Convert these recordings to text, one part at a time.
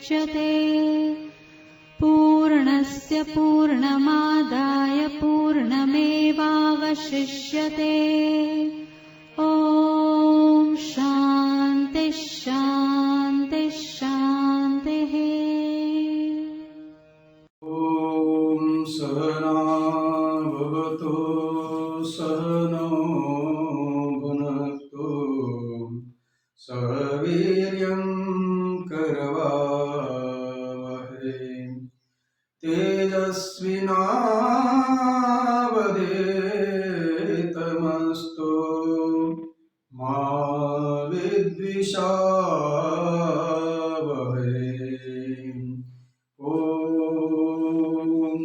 मुच्यते। पूर्णस्य पूर्णमादाय पूर्णमेवावशिष्यते। ॐ शान्ति शान्ति शान्तिः। ॐ सहना भवतु सहनो भुनक्तु सह वीर्यं करवावहै तेजस्विनावधीतमस्तु मा विद्विषावहै। ओम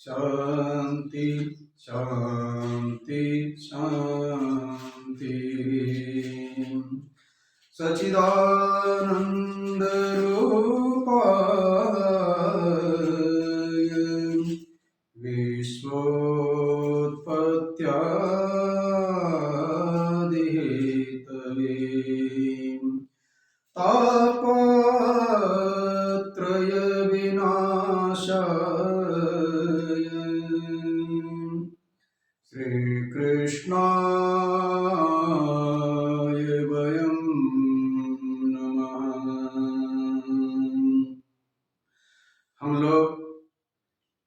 शांति शांति शांति। सच्चिदानंद रूपाय विश्वोत्पत्त्यादिहेतवे तापत्रय विनाशाय श्रीकृष्णाय वयं नमः। हम लोग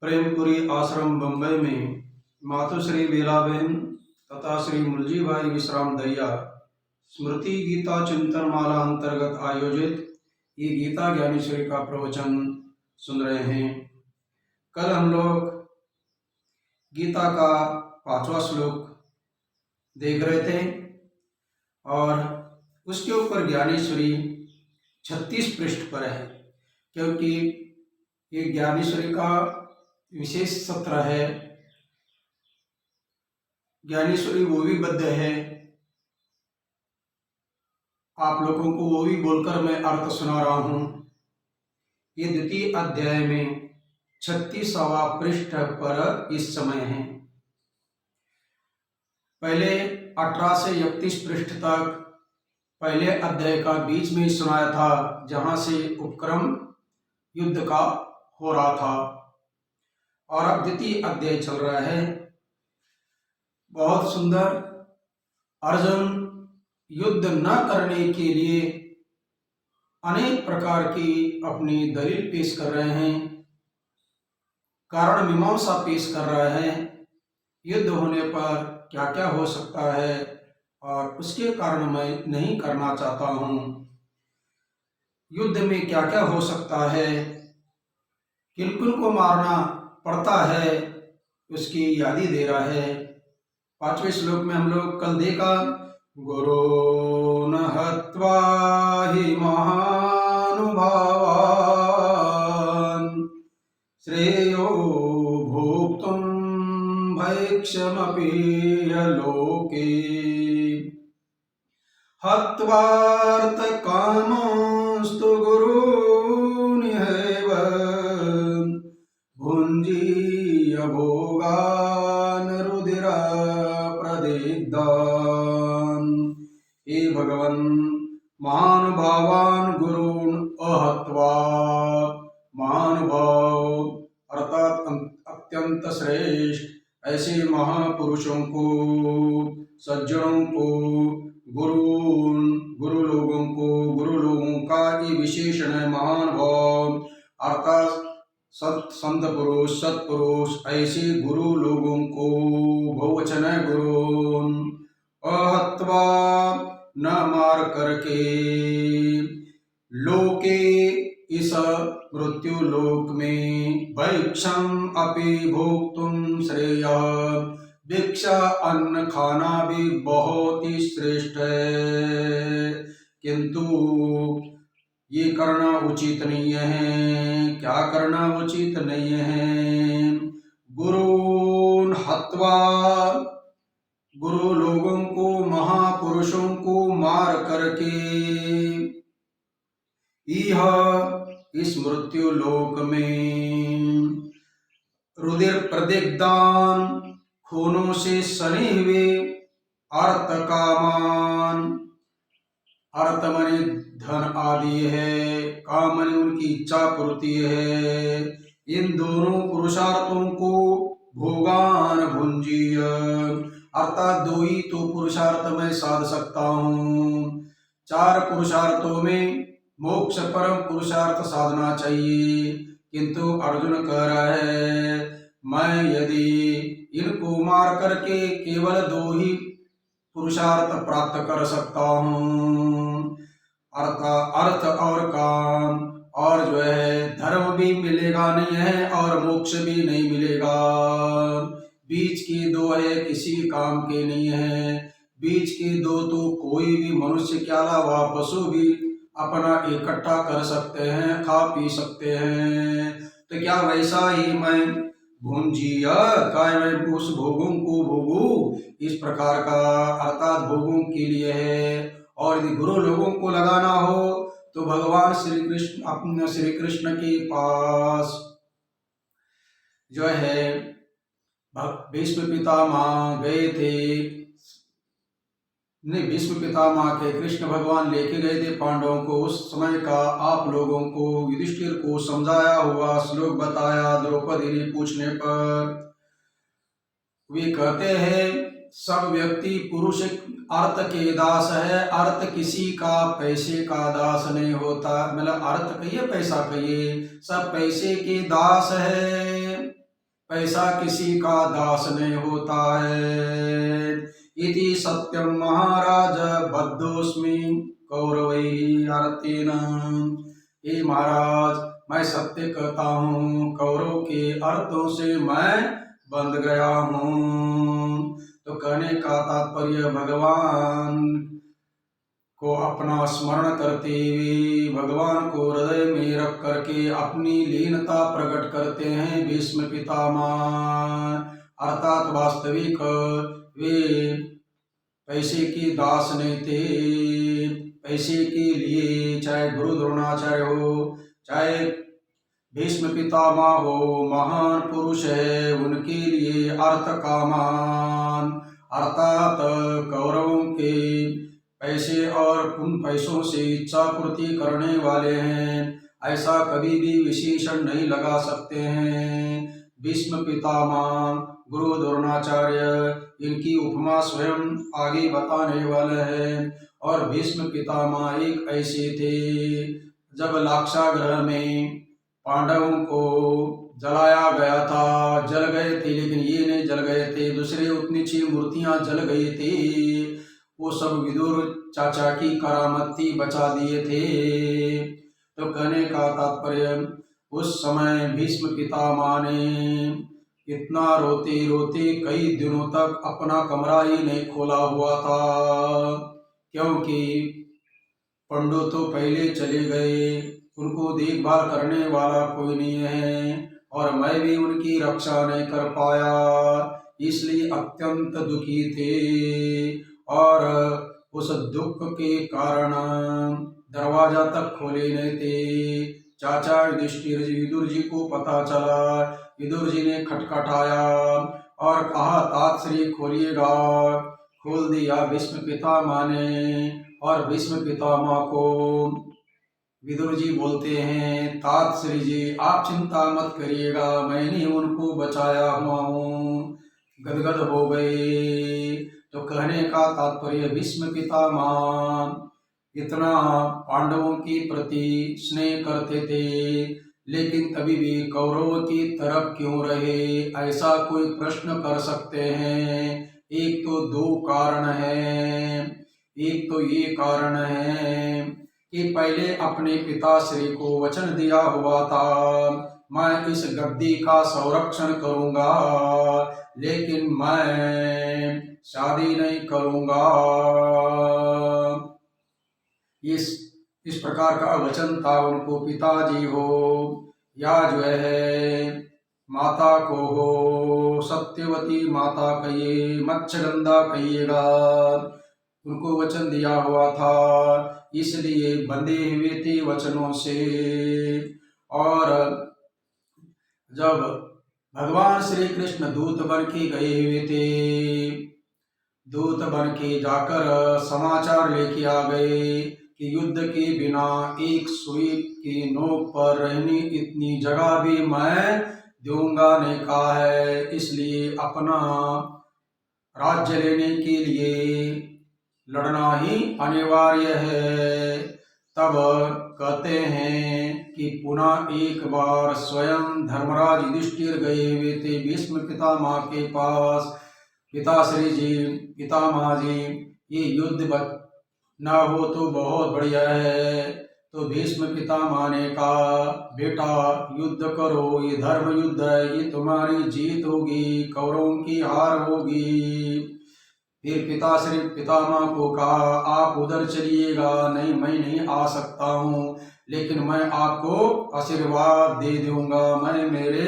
प्रेमपुरी आश्रम बम्बई में मातुश्री बेलाबेन तथा श्री मुलजी भाई विश्राम दैया स्मृति गीता चिंतन माला अंतर्गत आयोजित ये गीता ज्ञानेश्वरी का प्रवचन सुन रहे हैं। कल हम लोग गीता का 5वां श्लोक देख रहे थे और उसके ऊपर ज्ञानेश्वरी 36 पृष्ठ पर है, क्योंकि ये ज्ञानेश्वरी का विशेष सत्र है। ज्ञानेश्वरी वो भी बद्ध है, आप लोगों को वो भी बोलकर मैं अर्थ सुना रहा हूं। ये द्वितीय अध्याय में 36वां पृष्ठ पर इस समय है। पहले 18 से 31 पृष्ठ तक पहले अध्याय का बीच में सुनाया था, जहां से उपक्रम युद्ध का हो रहा था, और अब द्वितीय अध्याय चल रहा है। बहुत सुंदर। अर्जुन युद्ध न करने के लिए अनेक प्रकार की अपनी दलील पेश कर रहे हैं, कारण मीमांसा पेश कर रहे हैं। युद्ध होने पर क्या क्या हो सकता है और उसके कारण मैं नहीं करना चाहता हूं। युद्ध में क्या क्या हो सकता है, किन किन को मारना पड़ता है, उसकी यादी दे रहा है। 5वें श्लोक में हम लोग कल देखा, गुरोन् हत्वा हि महानुभावान् श्रेयो भोक्तुं भैक्षमपि लोके हत्वार्थकामस्तु गुरूनिहैव भुञ्जीय भोगान् रुधिरप्रदिग्धान्। हे भगवन्, महानुभावान् गुरून् अहत्वा, महानुभाव अर्थात अत्यंत श्रेष्ठ ऐसे महापुरुषों को, सज्जनों को, गुरु लोगों का ये विशेषण है महानुभाव, अर्थात संत पुरुष, सत्पुरुष, ऐसे गुरु लोगों को बहुवचन है गुरु। अहत्वा न मार करके, लोके इस मृत्यु लोक में, भैक्षम अपि भोक्तुम श्रेय, भिक्षा अन्न खाना भी बहुत ही श्रेष्ठ है, किंतु ये करना उचित नहीं है। क्या करना उचित नहीं है? गुरून् हत्वा, गुरु लोगों को, महापुरुषों को मार करके, यह इस मृत्यु लोक में रुधिर प्रदिग्धान, खूनों से सने हुए, अर्थ कामान, अर्थ मनि धन आदि है, काम मनि उनकी इच्छा पूर्ति है। इन दोनों पुरुषार्थों को भोगान भुंजीय, अर्थात दो ही तो पुरुषार्थ मैं साध सकता हूँ। चार पुरुषार्थों में मोक्ष परम पुरुषार्थ साधना चाहिए, किंतु अर्जुन कह रहा है मैं यदि इनको मार करके केवल दो ही पुरुषार्थ प्राप्त कर सकता हूँ, अर्थ और काम, और जो है धर्म भी मिलेगा नहीं है और मोक्ष भी नहीं मिलेगा। बीच के दो है, किसी काम के नहीं है। बीच के दो तो कोई भी मनुष्य के अलावा पशु भी अपना इकट्ठा कर सकते हैं, खा पी सकते हैं। तो क्या वैसा ही मैं भुंजिया काय मैं उस भोगों को भोगू, इस प्रकार का अर्थात भोगों के लिए है। और यदि गुरु लोगों को लगाना हो तो भगवान श्री कृष्ण अपने श्री कृष्ण के पास जो है भीष्म पितामह गए थे, नहीं भीष्म पितामह के कृष्ण भगवान लेके गए थे पांडवों को। उस समय का आप लोगों को युधिष्ठिर को समझाया हुआ श्लोक बताया द्रौपदी ने पूछने पर। वे कहते हैं सब व्यक्ति पुरुष अर्थ के दास है, अर्थ किसी का पैसे का दास नहीं होता। मतलब अर्थ कहिए पैसा कहिए, सब पैसे के दास है, पैसा किसी का दास नहीं होता है। इति सत्यम महाराज बद्धोस्मि कौरवैः अर्थेन। हे महाराज मैं सत्य कहता हूँ, कौरव के अर्थों से मैं बंध गया हूँ। तो कहने का तात्पर्य भगवान को अपना स्मरण करते हुए भगवान को हृदय में रख करके अपनी लीनता प्रकट करते हैं भीष्म पितामह। अर्थात वास्तविक वे पैसे के दास नहीं थे। पैसे के लिए चाहे गुरु द्रोणाचार्य हो, चाहे भीष्म पितामह हो, महान पुरुष है, उनके लिए अर्थ कामान अर्थात कौरवों के पैसे और उन पैसों से इच्छा पूर्ति करने वाले हैं, ऐसा कभी भी विशेषण नहीं लगा सकते हैं। भीष्म पितामह गुरु द्रोणाचार्य इनकी उपमा स्वयं आगे बताने वाले हैं। और भीष्म पितामह एक ऐसे थे जब लाक्षागृह में पांडवों को जलाया गया था, जल गए थे, लेकिन ये नहीं जल गए थे, दूसरे उतनी सी मूर्तियां जल गई थी, वो सब विदुर चाचा की करामती बचा दिए थे। तो कहने का तात्पर्य उस समय भीष्म पितामह ने इतना रोते रोते कई दिनों तक अपना कमरा ही नहीं खोला हुआ था, क्योंकि पंडु तो पहले चले गए, उनको देखभाल करने वाला कोई नहीं है और मैं भी उनकी रक्षा नहीं कर पाया, इसलिए अत्यंत दुखी थे। और उस दुख के कारण दरवाजा तक खोले नहीं थे। चाचा युधिष्ठिर जी विदुर जी को पता चला, विदुर जी ने खटखटाया और कहा तात श्री खोलिएगा। खोल दिया भीष्म पितामह ने, और भीष्म पितामह को विदुर जी बोलते हैं तात श्री जी आप चिंता मत करिएगा, मैंने उनको बचाया हुआ हूँ। गदगद हो गए। तो कहने का तात्पर्य भीष्म पितामह इतना पांडवों के प्रति स्नेह करते थे, लेकिन तभी भी कौरवों की तरफ क्यों रहे, ऐसा कोई प्रश्न कर सकते हैं। एक तो दो कारण है। एक तो ये कारण है कि पहले अपने पिताश्री को वचन दिया हुआ था मैं इस गद्दी का संरक्षण करूंगा, लेकिन मैं शादी नहीं करूंगा। इस प्रकार का वचन था उनको, पिताजी हो या जो है माता को हो, सत्यवती माता कहिए, मत्स्यगंधा कहिएगा, उनको वचन दिया हुआ था, इसलिए बंधे हुए थे वचनों से। और जब भगवान श्री कृष्ण दूत बन के गए हुए थे, दूत बन के जाकर समाचार लेके आ गए कि युद्ध के बिना एक सुई की नोक पर रहने इतनी जगह भी मैं दूंगा नहीं कहा है। इसलिए अपना राज्य लेने के लिए लड़ना ही अनिवार्य है। तब कहते हैं कि पुनः एक बार स्वयं धर्मराज युधिष्ठिर गए हुए थे भीष्म पितामह के पास। पिताश्री जी, पितामह जी, ये युद्ध ना हो तो बहुत बढ़िया है। तो भीष्म पितामह ने कहा, बेटा युद्ध करो, ये धर्म युद्ध है, ये तुम्हारी जीत होगी, कौरवों की हार होगी। फिर पिताश्री पितामह को कहा, आप उधर चलिएगा। नहीं, मैं नहीं आ सकता हूँ, लेकिन मैं आपको आशीर्वाद दे दूंगा, मैं मेरे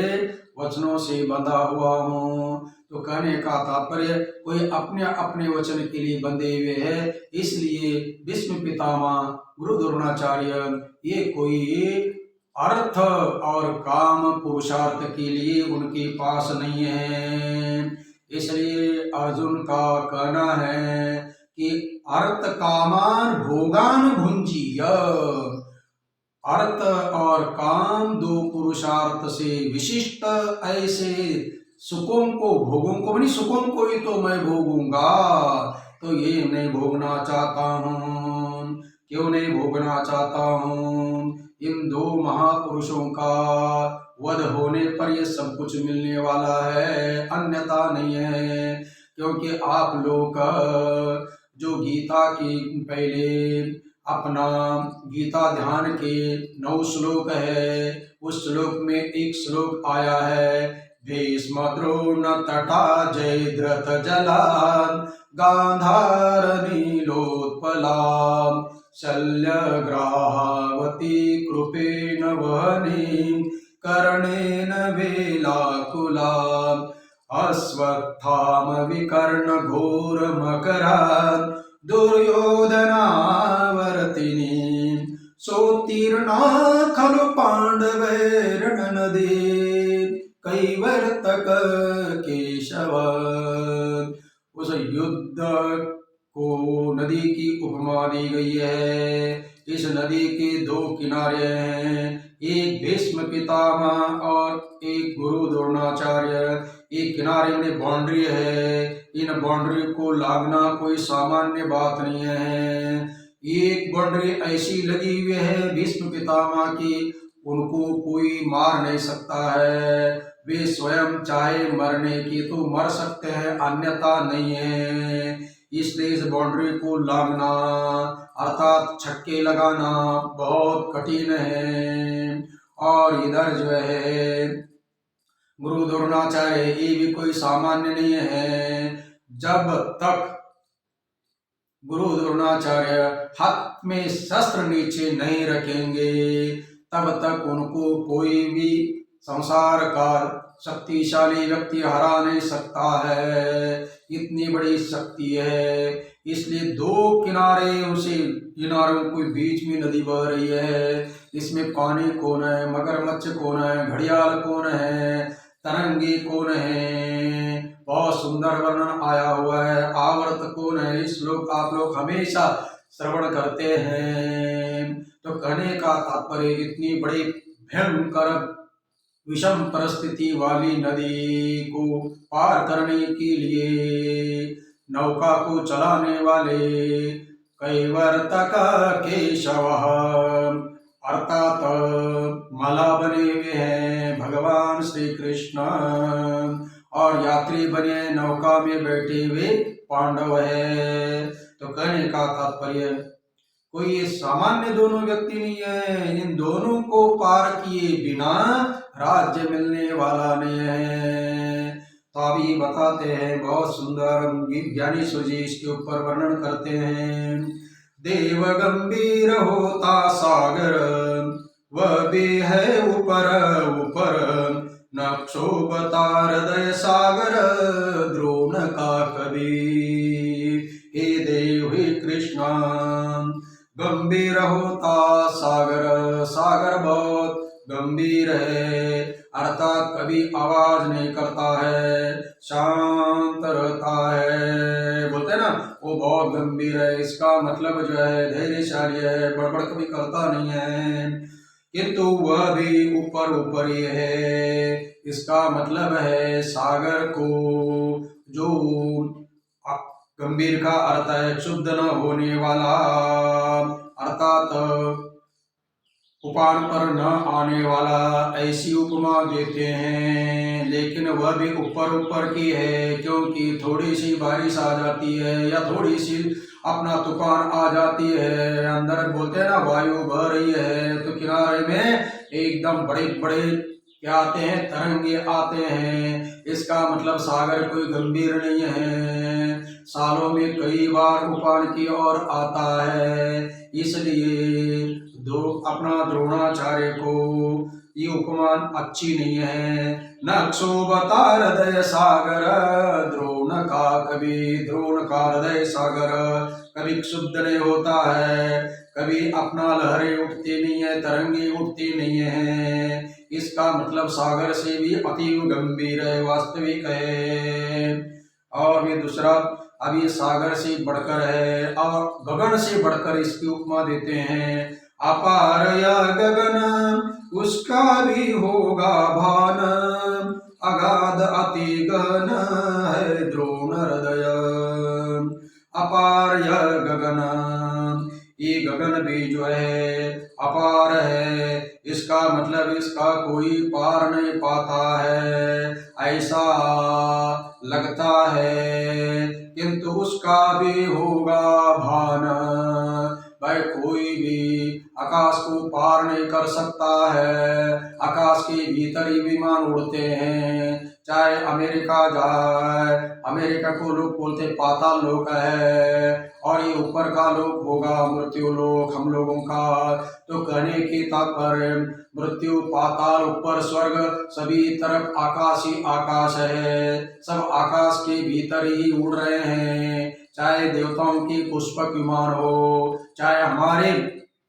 वचनों से बंधा हुआ हूँ। तो कहने का तात्पर्य कोई अपने अपने वचन के लिए बंधे हुए है। इसलिए भीष्म पितामह गुरु द्रोणाचार्य ये कोई अर्थ और काम पुरुषार्थ के लिए उनके पास नहीं है। इसलिए अर्जुन का कहना है कि अर्थ कामान भोगान भुंजीय। अर्थ और काम दो पुरुषार्थ से विशिष्ट ऐसे सुखों को, भोगों को नहीं, सुखों को ही तो मैं भोगूंगा, तो ये नहीं भोगना चाहता हूँ। क्यों नहीं भोगना चाहता हूँ? इन दो महापुरुषों का वध होने पर ये सब कुछ मिलने वाला है, अन्यथा नहीं है। क्योंकि आप लोग जो गीता की पहले अपना गीता ध्यान के 9 श्लोक है, उस श्लोक में एक श्लोक आया है, भीष्म द्रोण तटा जयद्रथ जलान गांधार नीलोत्पलाम शल्य ग्राहावती कृपेण वहनीं कर्णेन वेलाकुलाम् अश्वत्थाम विकर्ण घोर मकरान् दुर्योधनावर्तिनी सोत्तीर्णा खलु पांडवैर्ननदे कैवर्तक केशव। उस युद्ध को नदी की उपमा दी गई है। इस नदी के 2 किनारे हैं, एक भीष्म पितामह और एक गुरु द्रोणाचार्य। एक किनारे में बाउंड्री है, इन बाउंड्री को लागना कोई सामान्य बात नहीं है। एक बाउंड्री ऐसी लगी हुई है भीष्म पितामह की, उनको कोई मार नहीं सकता है। वे स्वयं चाहे मरने की तो मर सकते हैं, अन्यथा नहीं है। इसलिए इस बाउंड्री को लागना अर्थात छक्के लगाना बहुत कठिन है। और इधर जो है गुरु द्रोणाचार्य, ये भी कोई सामान्य नहीं है। जब तक गुरु द्रोणाचार्य हाथ में शस्त्र नीचे नहीं रखेंगे तब तक उनको कोई भी संसार का शक्तिशाली व्यक्ति हरा नहीं सकता है, इतनी बड़ी शक्ति है। इसलिए 2 किनारे, उसे किनारों के बीच में नदी बह रही है। इसमें पानी कौन है, मगरमच्छ कौन है, घड़ियाल कौन है, तरंगे कौन है, बहुत सुंदर वर्णन आया हुआ है। आवर्त कौन है, इस श्लोक आप लोग हमेशा श्रवण करते हैं। तो कहने का तात्पर्य इतनी बड़ी भयंकर विषम परिस्थिति वाली नदी को पार करने के लिए नौका को चलाने वाले कैवर्तक केशव अर्थात माला बने हुए हैं भगवान श्री कृष्ण, और यात्री बने नौका में बैठे हुए पांडव है। तो कहने का तात्पर्य कोई सामान्य दोनों व्यक्ति नहीं है, इन दोनों को पार किए बिना राज्य मिलने वाला नहीं है। तो अभी बताते हैं, बहुत सुंदर ज्ञानेश्वर जी इसके ऊपर वर्णन करते हैं। देव गंभीर होता सागर वह भी है ऊपर ऊपर, न क्षोभता हृदय सागर द्रोण का कवि। हे देव हे कृष्ण, गंभीर होता सागर, सागर बहुत गंभीर है, अर्थात कभी आवाज नहीं करता है, शांत रहता है। बोलते ना वो बहुत गंभीर है, इसका मतलब जो है धैर्यशाली है, बड़बड़ कभी करता नहीं है, किंतु वह भी ऊपर ऊपर ही है। इसका मतलब है सागर को जो गंभीर का अर्थ है क्षुब्ध न होने वाला, अर्थात उपान पर न आने वाला, ऐसी उपमा देते हैं। लेकिन वह भी ऊपर ऊपर की है, क्योंकि थोड़ी सी बारिश आ जाती है या थोड़ी सी अपना तूफान आ जाती है, अंदर बोलते हैं ना वायु बह रही है, तो किनारे में एकदम बड़े बड़े क्या आते हैं, तरंगे आते हैं। इसका मतलब सागर कोई गंभीर नहीं है, सालों में कई बार उफान की ओर आता है। इसलिए अपना द्रोणाचार्य को ये उपमान अच्छी नहीं है। न क्षोभता हृदय सागर, द्रोण का हृदय सागर कभी क्षुब्ध नहीं होता है, कभी अपना लहरें उठती नहीं है, तरंगे उठती नहीं है। इसका मतलब सागर से भी अतीव गंभीर है, वास्तविक है। और ये दूसरा, अब ये सागर से बढ़कर है और गगन से बढ़कर इसकी उपमा देते हैं। अपार या गगन उसका भी होगा भान, अगाध अति गहन है द्रोण हृदय। अपार यह गगन, ये गगन भी जो है अपार है, इसका मतलब इसका कोई पार नहीं पाता है, ऐसा लगता है, किंतु उसका भी होगा भान। भाई कोई भी आकाश को पार नहीं कर सकता है, आकाश के भीतर ही विमान उड़ते हैं, चाहे अमेरिका जाए, अमेरिका को लोग बोलते पाताल लोक है, और ये ऊपर का लोक होगा मृत्यु लोक हम लोगों का। तो कहने की तात्पर्य मृत्यु, पाताल, ऊपर स्वर्ग, सभी तरफ आकाश ही आकाश है, सब आकाश के भीतर ही उड़ रहे हैं। चाहे देवताओं की पुष्पक विमान हो, चाहे हमारे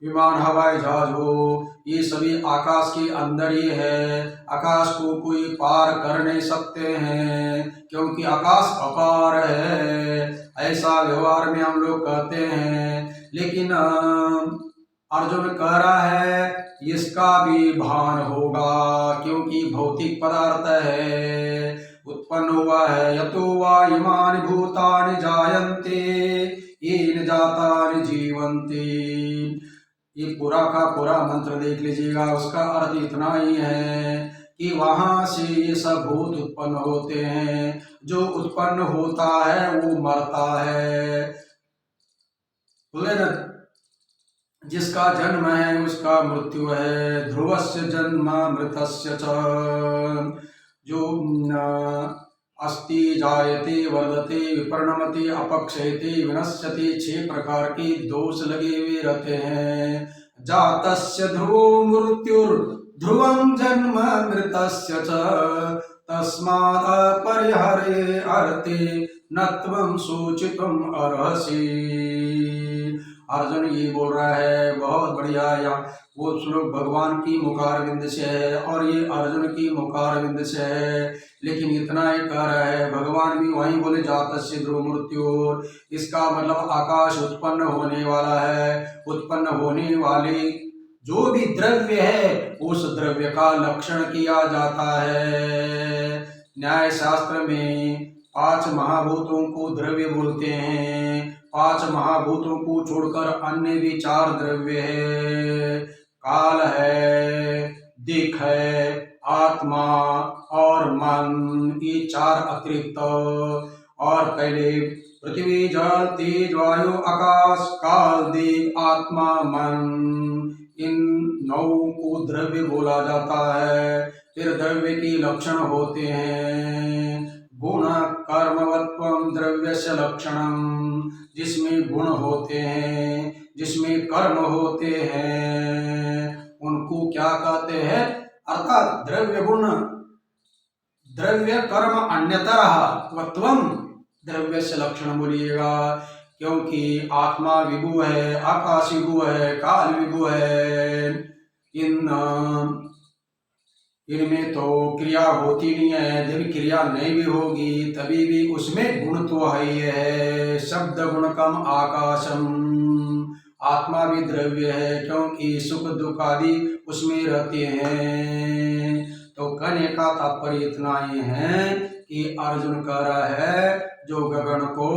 विमान हवाई जहाज हो, ये सभी आकाश के अंदर ही है, आकाश को कोई पार कर नहीं सकते हैं, क्योंकि आकाश अपार है। ऐसा व्यवहार में हम लोग कहते हैं, लेकिन अर्जुन कह रहा है इसका भी भान होगा, क्योंकि भौतिक पदार्थ है, उत्पन्न हुआ है। यतो वा इमानि भूतानि जायन्ते येन जातानि जीवन्ति। ये पूरा का पूरा मंत्र देख लीजिएगा, उसका अर्थ इतना ही है कि वहां से ये सब भूत उत्पन्न होते हैं, जो उत्पन्न होता है वो मरता है। बोले न, जिसका जन्म है उसका मृत्यु है, ध्रुवस्य जन्म मृतस्य च। जो अस्ति जायते वर्धते विपरिणमते अपक्षयते विनश्यते, 6 प्रकार के दोष लगे हुए रहते हैं। जातस्य ध्रुवो मृत्युर् ध्रुवं जन्म मृतस्य च, तस्माद् अपरिहरे अर्थे न त्वं शोचितुम् अर्हसि। अर्जुन ये बोल रहा है, बहुत बढ़िया। या वो श्लोक भगवान की मुखारविंद से है और ये अर्जुन की मुखारविंद से है, लेकिन इतना ही कह रहा है, भगवान भी वहीं बोले जातस्य ध्रुव मृत्यु, इसका मतलब आकाश उत्पन्न होने वाला है, उत्पन्न होने वाले जो भी द्रव्य है उस द्रव्य का लक्षण किया जाता है। न्याय शास्त्र में 5 महाभूतों को द्रव्य बोलते हैं, 5 महाभूतों को छोड़कर अन्य भी 4 द्रव्य है। काल है, दिक है, आत्मा और मन, ये 4 अतिरिक्त। और पहले पृथ्वी जल तेज वायु आकाश, काल दिक आत्मा मन, इन 9 को द्रव्य बोला जाता है। फिर द्रव्य के लक्षण होते हैं, गुण कर्मवत्वम द्रव्यस्य लक्षणम, जिसमें गुण होते हैं, जिसमें कर्म होते हैं, उनको क्या कहते हैं, अर्थात द्रव्य गुण, द्रव्य कर्म अन्यतरः वत्वम द्रव्यस्य लक्षण बोलिएगा, क्योंकि आत्मा विभु है, आकाश विभु है, काल विभु है। इन इनमें तो क्रिया होती नहीं है। जब क्रिया नहीं भी होगी तभी भी उसमें गुण तो है ही है। शब्द गुण कम आकाशम, आत्मा भी द्रव्य है क्योंकि सुख दुख आदि उसमें रहते हैं। तो कहने का तात्पर्य इतना ही है कि अर्जुन कह रहा है जो गगन को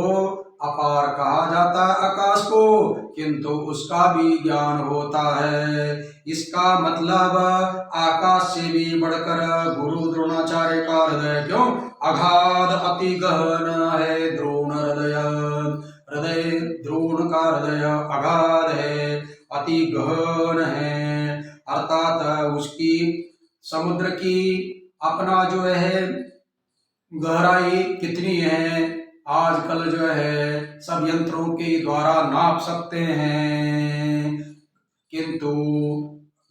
अपार कहा जाता है आकाश को, किंतु उसका भी ज्ञान होता है। इसका मतलब आकाश से भी बढ़कर गुरु द्रोणाचार्य का हृदय क्यों अगाध अति गहन है। द्रोण हृदय, हृदय द्रोण का हृदय अगाध है, अति गहन है। अर्थात उसकी समुद्र की अपना जो है गहराई कितनी है आजकल जो है सब यंत्रों के द्वारा नाप सकते हैं, किंतु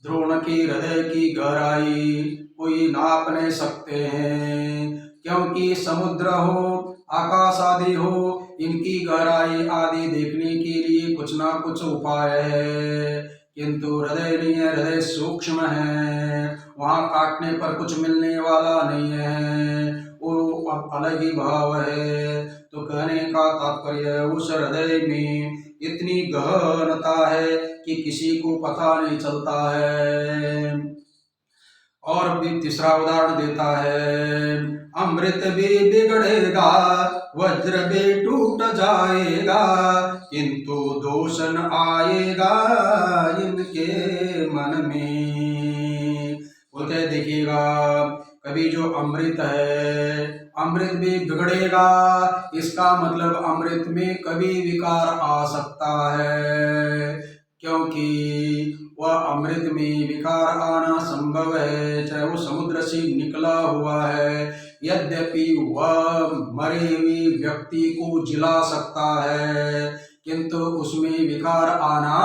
द्रोण के हृदय की गहराई कोई नाप नहीं सकते हैं। क्योंकि समुद्र हो आकाश आदि हो, इनकी गहराई आदि देखने के लिए कुछ ना कुछ उपाय है, किंतु हृदय नहीं है। हृदय सूक्ष्म है, वहाँ काटने पर कुछ मिलने वाला नहीं है, वो अलग ही भाव है। तो कहने का तात्पर्य उस हृदय में इतनी गहनता है कि किसी को पता नहीं चलता है। और भी तीसरा उदाहरण देता है, अमृत भी बिगड़ेगा वज्र भी टूट जाएगा, किंतु दोष न आएगा इनके मन में। बोलते देखिएगा कभी जो अमृत है, अमृत भी बिगड़ेगा, इसका मतलब अमृत में कभी विकार आ सकता है, क्योंकि वह अमृत में विकार आना संभव है, चाहे वो समुद्र से निकला हुआ है। यद्यपि वह मरे हुए व्यक्ति को जिला सकता है, किंतु उसमें विकार आना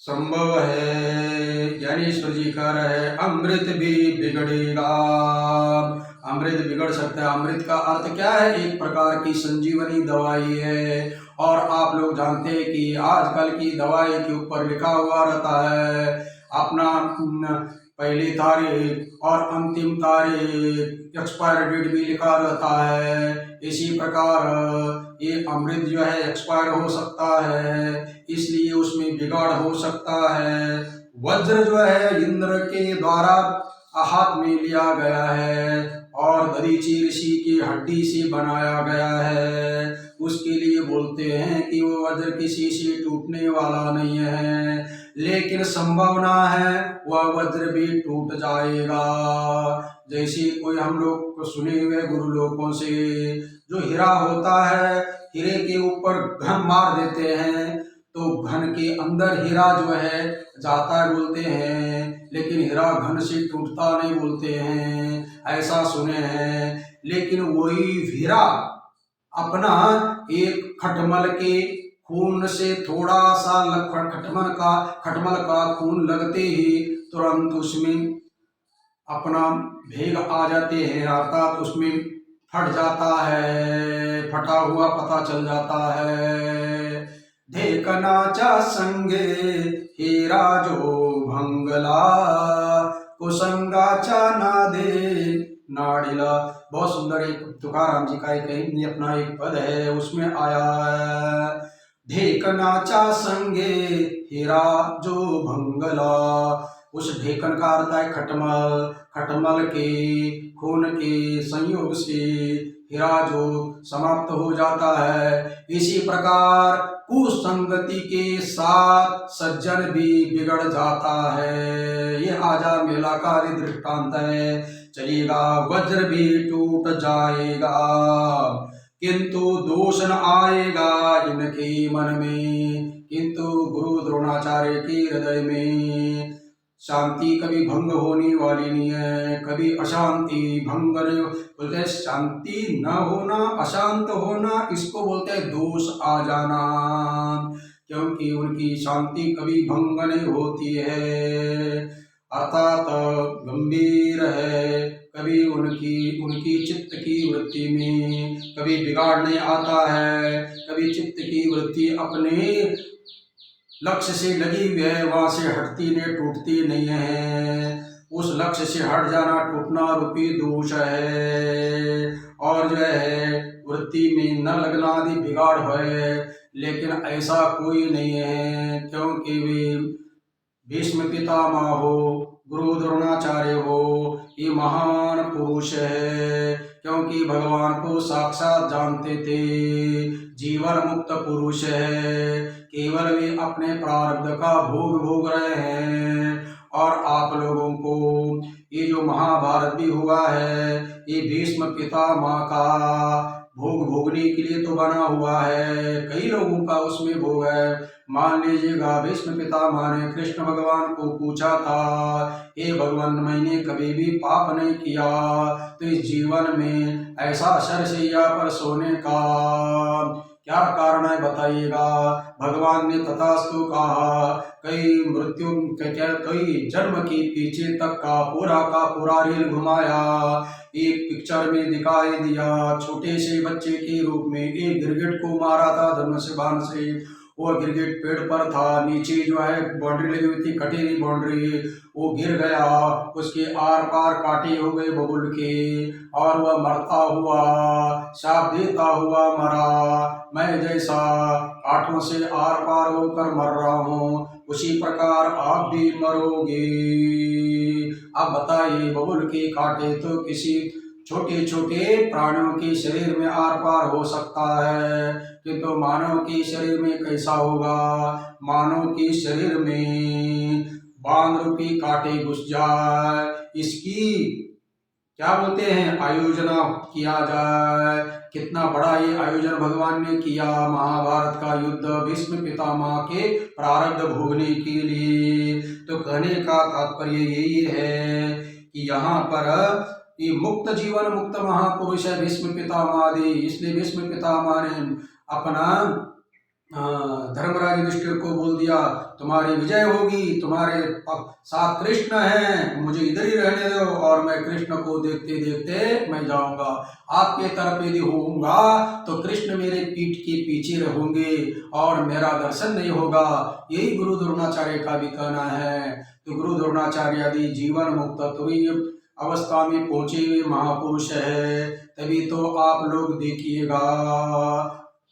संभव है। ज्ञानेश्वर जी कह रहे हैं अमृत भी बिगड़ेगा, अमृत बिगड़ सकता है। अमृत का अर्थ क्या है? एक प्रकार की संजीवनी दवाई है। और आप लोग जानते हैं कि आजकल की दवाई के ऊपर लिखा हुआ रहता है अपना पहली तारीख और अंतिम तारीख, एक्सपायर डेट भी लिखा रहता है। इसी प्रकार ये अमृत जो है एक्सपायर हो सकता है, इसलिए उसमें बिगाड़ हो सकता है। वज्र जो है इंद्र के द्वारा हाथ में लिया गया है और दधीची ऋषि की हड्डी से बनाया गया है, उसके लिए बोलते हैं कि वो वज्र किसी से टूटने वाला नहीं है, लेकिन संभावना है वह वज्र भी टूट जाएगा। जैसे कोई हम लोग को सुने हुए गुरु लोगों से जो हीरा होता है, हीरे के ऊपर घन मार देते हैं तो घन के अंदर हीरा जो है जाता है बोलते हैं, लेकिन हीरा घन से टूटता नहीं बोलते हैं, ऐसा सुने हैं। लेकिन वही हीरा अपना एक खटमल के खून से थोड़ा सा खटमल का खून लगते ही तुरंत उसमें अपना भेग आ जाते हैं, अर्थात उसमें फट जाता है, फटा हुआ पता चल जाता है। ढेकनाचा संगे हीरा जो भंगला, कुसंगाचा नादे नाडिला। बहुत सुंदर एक तुकाराम जी का एक अपना एक पद है, उसमें आया है ढेकनाचा संगे हीरा जो भंगला। उस ढेकन का अर्थ है खटमल, खटमल के खून के संयोग से हीरा जो समाप्त हो जाता है, इसी प्रकार कुसंगति के साथ सज्जन भी बिगड़ जाता है। ये आजा मेला का दृष्टांत है। चलिएगा वज्र भी टूट जाएगा किंतु दोष न आएगा इनके मन में, किंतु गुरु द्रोणाचार्य के हृदय में शांति कभी भंग होने वाली नहीं है, कभी अशांति भंग नहीं। बोलते हैं शांति न होना, अशांत होना, इसको बोलते हैं दोष आ जाना, क्योंकि उनकी शांति कभी भंग नहीं होती है, अर्थात गंभीर है। कभी उनकी चित्त की वृत्ति में कभी बिगाड़ नहीं आता है, कभी चित्त की वृत्ति अपने लक्ष्य से लगी हुई है, वहां से हटती नहीं, टूटती नहीं है। उस लक्ष्य से हट जाना टूटना रूपी दोष है। और जो है वृत्ति में न लगना आदि बिगाड़ है। लेकिन ऐसा कोई नहीं है, क्योंकि वे भीष्म पितामह हो, गुरु द्रोणाचार्य हो, ये महान पुरुष है, क्योंकि भगवान को साक्षात जानते थे। जीवन मुक्त पुरुष है, केवल वे अपने प्रारब्ध का भोग भोग रहे हैं। और आप लोगों को ये जो महाभारत भी हुआ है, ये भीष्म पितामह का भोग भोगने के लिए तो बना हुआ है, कई लोगों का उसमें भोग है। मान लीजिएगा भीष्म पितामह ने कृष्ण भगवान को पूछा था, हे भगवान मैंने कभी भी पाप नहीं किया, तो इस जीवन में ऐसा सरसैया पर सोने का क्या कारण है बताइएगा। भगवान ने तथास्तु कहा, कई मृत्यु कई जन्म के पीछे तक का पूरा रील घुमाया। एक पिक्चर में दिखाई दिया, छोटे से बच्चे के रूप में एक गिरगिट को मारा था धनुष बाण से। वो गिरगिट पेड़ पर था, नीचे जो है बाउंड्री लगी हुई थी, कटेरी बाउंड्री, वो गिर गया, उसके आर पार कांटे हो गए बबुल के, और वह मरता हुआ शाप देता हुआ मरा। मैं जैसा कांटों से आर पार होकर मर रहा हूँ, उसी प्रकार आप भी मरोगे। अब बताइए, बबुल के कांटे तो किसी छोटे छोटे प्राणियों के शरीर में आर पार हो सकता है, किंतु मानव के शरीर में कैसा होगा। मानव के शरीर में बाण रूपी कांटे घुस जाए, इसकी क्या बोलते हैं आयोजना किया जाए। कितना बड़ा ये आयोजन भगवान ने किया, महाभारत का युद्ध भीष्म पितामह के प्रारब्ध भोगने के लिए। तो कहने का तात्पर्य यही है कि यहाँ पर ये मुक्त जीवन मुक्त महापुरुष है भीष्म पितामह आदि, इसलिए भीष्म पितामह ने अपना धर्मराज युधिष्ठिर को बोल दिया, तुम्हारी विजय होगी, तुम्हारे साथ कृष्ण हैं, मुझे इधर ही रहने दो और मैं कृष्ण को देखते देखते मैं जाऊंगा। आपके तरफ यदि होऊंगा तो कृष्ण मेरे पीठ के पीछे रहेंगे और मेरा दर्शन नहीं होगा। यही गुरु द्रोणाचार्य का भी कहना है। तो गुरु द्रोणाचार्य आदि जीवन मुक्त तुरीय अवस्था में पहुंचे हुए महापुरुष है। तभी तो आप लोग देखिएगा,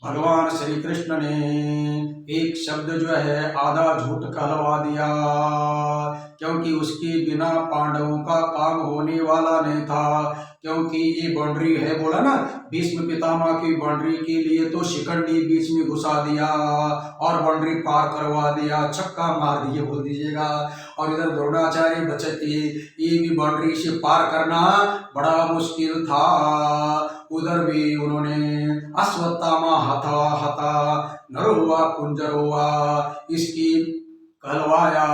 भगवान श्री कृष्ण ने एक शब्द जो है आधा झूठ कहलवा दिया, क्योंकि उसके बिना पांडवों का काम होने वाला नहीं था। क्योंकि ये बाउंड्री है, बोला ना, भीष्म पितामह की बाउंड्री के लिए तो शिखंडी बीच में घुसा दिया और बाउंड्री पार करवा दिया, छक्का मार दिए बोल दीजिएगा। और इधर द्रोणाचार्य बचे थे, ये भी बाउंड्री से पार करना बड़ा मुश्किल था। उधर भी उन्होंने अश्वत्थामा हथा हथा नरोवा कुंजरोवा इसकी कहलवाया।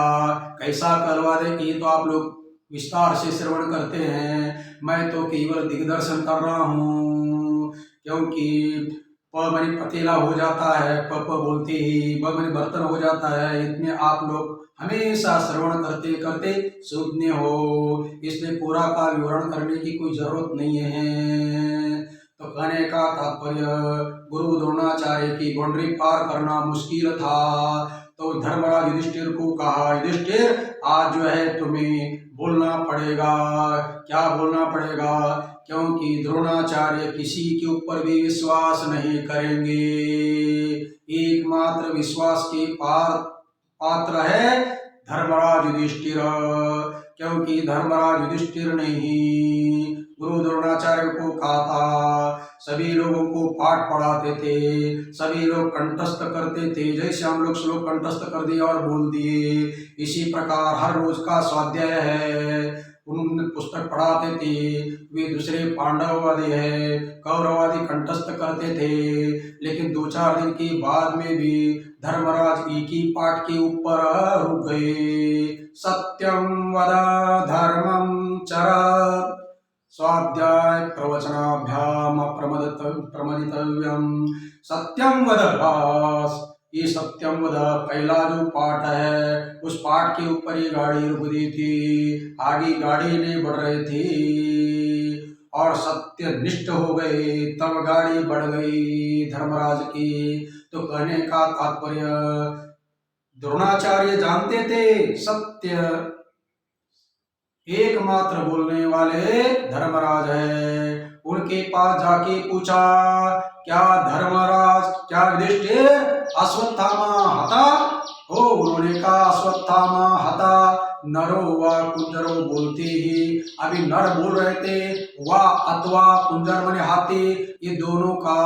कैसा कहलवा दे कि तो आप लोग विस्तार से श्रवण करते हैं, मैं तो केवल दिग्दर्शन कर रहा हूँ। क्योंकि प मनी पतीला हो जाता है, प बोलते ही ब मनी बर्तन हो जाता है, इतने आप लोग हमेशा श्रवण करते करते सुनने हो, इसलिए पूरा का विवरण करने की कोई जरूरत नहीं है। तो कहने का तात्पर्य, गुरु द्रोणाचार्य की बाउंड्री पार करना मुश्किल था। तो धर्मराज युधिष्ठिर को कहा, युधिष्ठिर आज जो है तुम्हें बोलना पड़ेगा। क्या बोलना पड़ेगा? क्योंकि द्रोणाचार्य किसी के ऊपर भी विश्वास नहीं करेंगे, एकमात्र विश्वास के पात्र है धर्मराज युधिष्ठिर। क्योंकि धर्मराज युधिष्ठिर ने ही गुरु द्रोणाचार्य को कहा था, सभी लोगों को पाठ पढ़ाते थे, सभी लोग कंठस्थ करते थे। जैसे हम लोग श्लोक कंठस्थ कर दिए और बोल दिए, इसी प्रकार हर रोज का स्वाध्याय है, उन्होंने पुस्तक पढ़ाते थे। वे दूसरे पांडववादी है, कौरवादी कंठस्थ करते थे। लेकिन 2-4 दिन के बाद में भी धर्मराज एक ही पाठ के ऊपर रुक गए। सत्यम वद धर्मम चर स्वाध्याय प्रवचनाभ्याम प्रमदितव्यम। सत्यम वद, बस ये सत्यम वद पहला जो पाठ है, उस पाठ के ऊपर ये गाड़ी रुक दी थी, आगे गाड़ी नहीं बढ़ रही थी और सत्य निष्ठ हो गए, तब गाड़ी बढ़ गई धर्मराज की। तो कहने का तात्पर्य, द्रोणाचार्य जानते थे सत्य एकमात्र बोलने वाले धर्मराज है। उनके पास जाके पूछा, क्या धर्मराज, क्या युधिष्ठिर अश्वत्थामा हता हो? उन्होंने कहा, अश्वत्थामा हता नरो व कुंजरो, बोलते ही अभी नर बोल रहे थे, वा अथवा कुंजर माने हाथी, ये दोनों का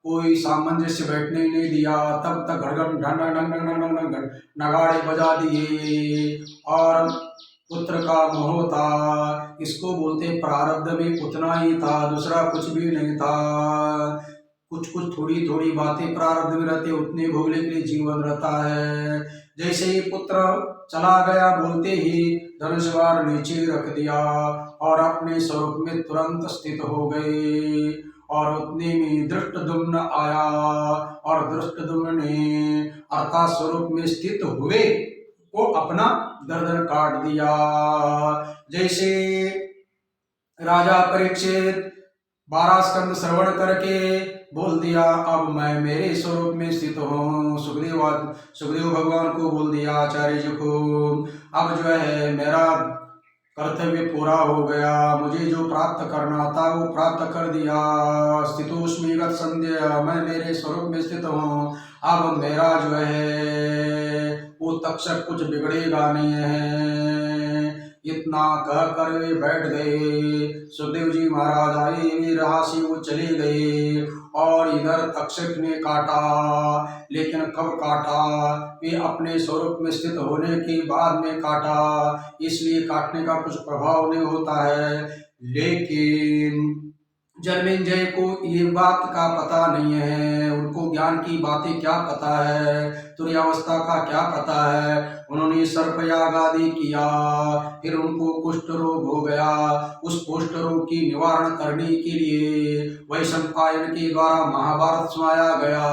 कोई सामंजस्य बैठने नहीं दिया। तब तक घड़घड़ ढंग ढंग ढंग ढंग नगाड़े बजा दिए। और पुत्र का मोह था, इसको बोलते प्रारब्ध में उतना ही था, दूसरा कुछ भी नहीं था। कुछ कुछ थोड़ी थोड़ी बातें प्रारब्ध में रहते, उतने भोगने के लिए जीवन रहता है। जैसे ही पुत्र चला गया, बोलते ही धनुषवार नीचे रख दिया और अपने स्वरूप में तुरंत स्थित हो गए। और उतने में धृष्टद्युम्न आया और धृष्टद्युम्न ने अर्थात स्वरूप में स्थित हुए को अपना गर्दन काट दिया। जैसे राजा परीक्षित 12 स्कंद श्रवण करके बोल दिया, अब मैं मेरे स्वरूप में स्थित हूँ। सुखदेव भगवान को बोल दिया, आचार्य जी को, अब जो है मेरा कर्तव्य पूरा हो गया, मुझे जो प्राप्त करना था वो प्राप्त कर दिया। स्थितोस्मि गत संध्या, मैं मेरे स्वरूप में स्थित हूँ। अब मेरा जो है वो तक्षक कुछ बिगड़ेगा नहीं है। इतना कह कर वे बैठ गए। सुखदेव जी महाराज आए, वे रहा से वो चले गए और इधर तक्षक ने काटा, लेकिन कब काटा? वे अपने स्वरूप में स्थित होने के बाद में काटा, इसलिए काटने का कुछ प्रभाव नहीं होता है। लेकिन जन्मेंजय को ये बात का पता नहीं है, उनको ज्ञान की बातें क्या पता है, तुर्यावस्था का क्या पता है। उन्होंने सर्पयाग आदि किया, फिर उनको कुष्ठ रोग हो गया। उस कुष्ठ रोग की निवारण करने के लिए वैशंपायन के द्वारा महाभारत सुनाया गया।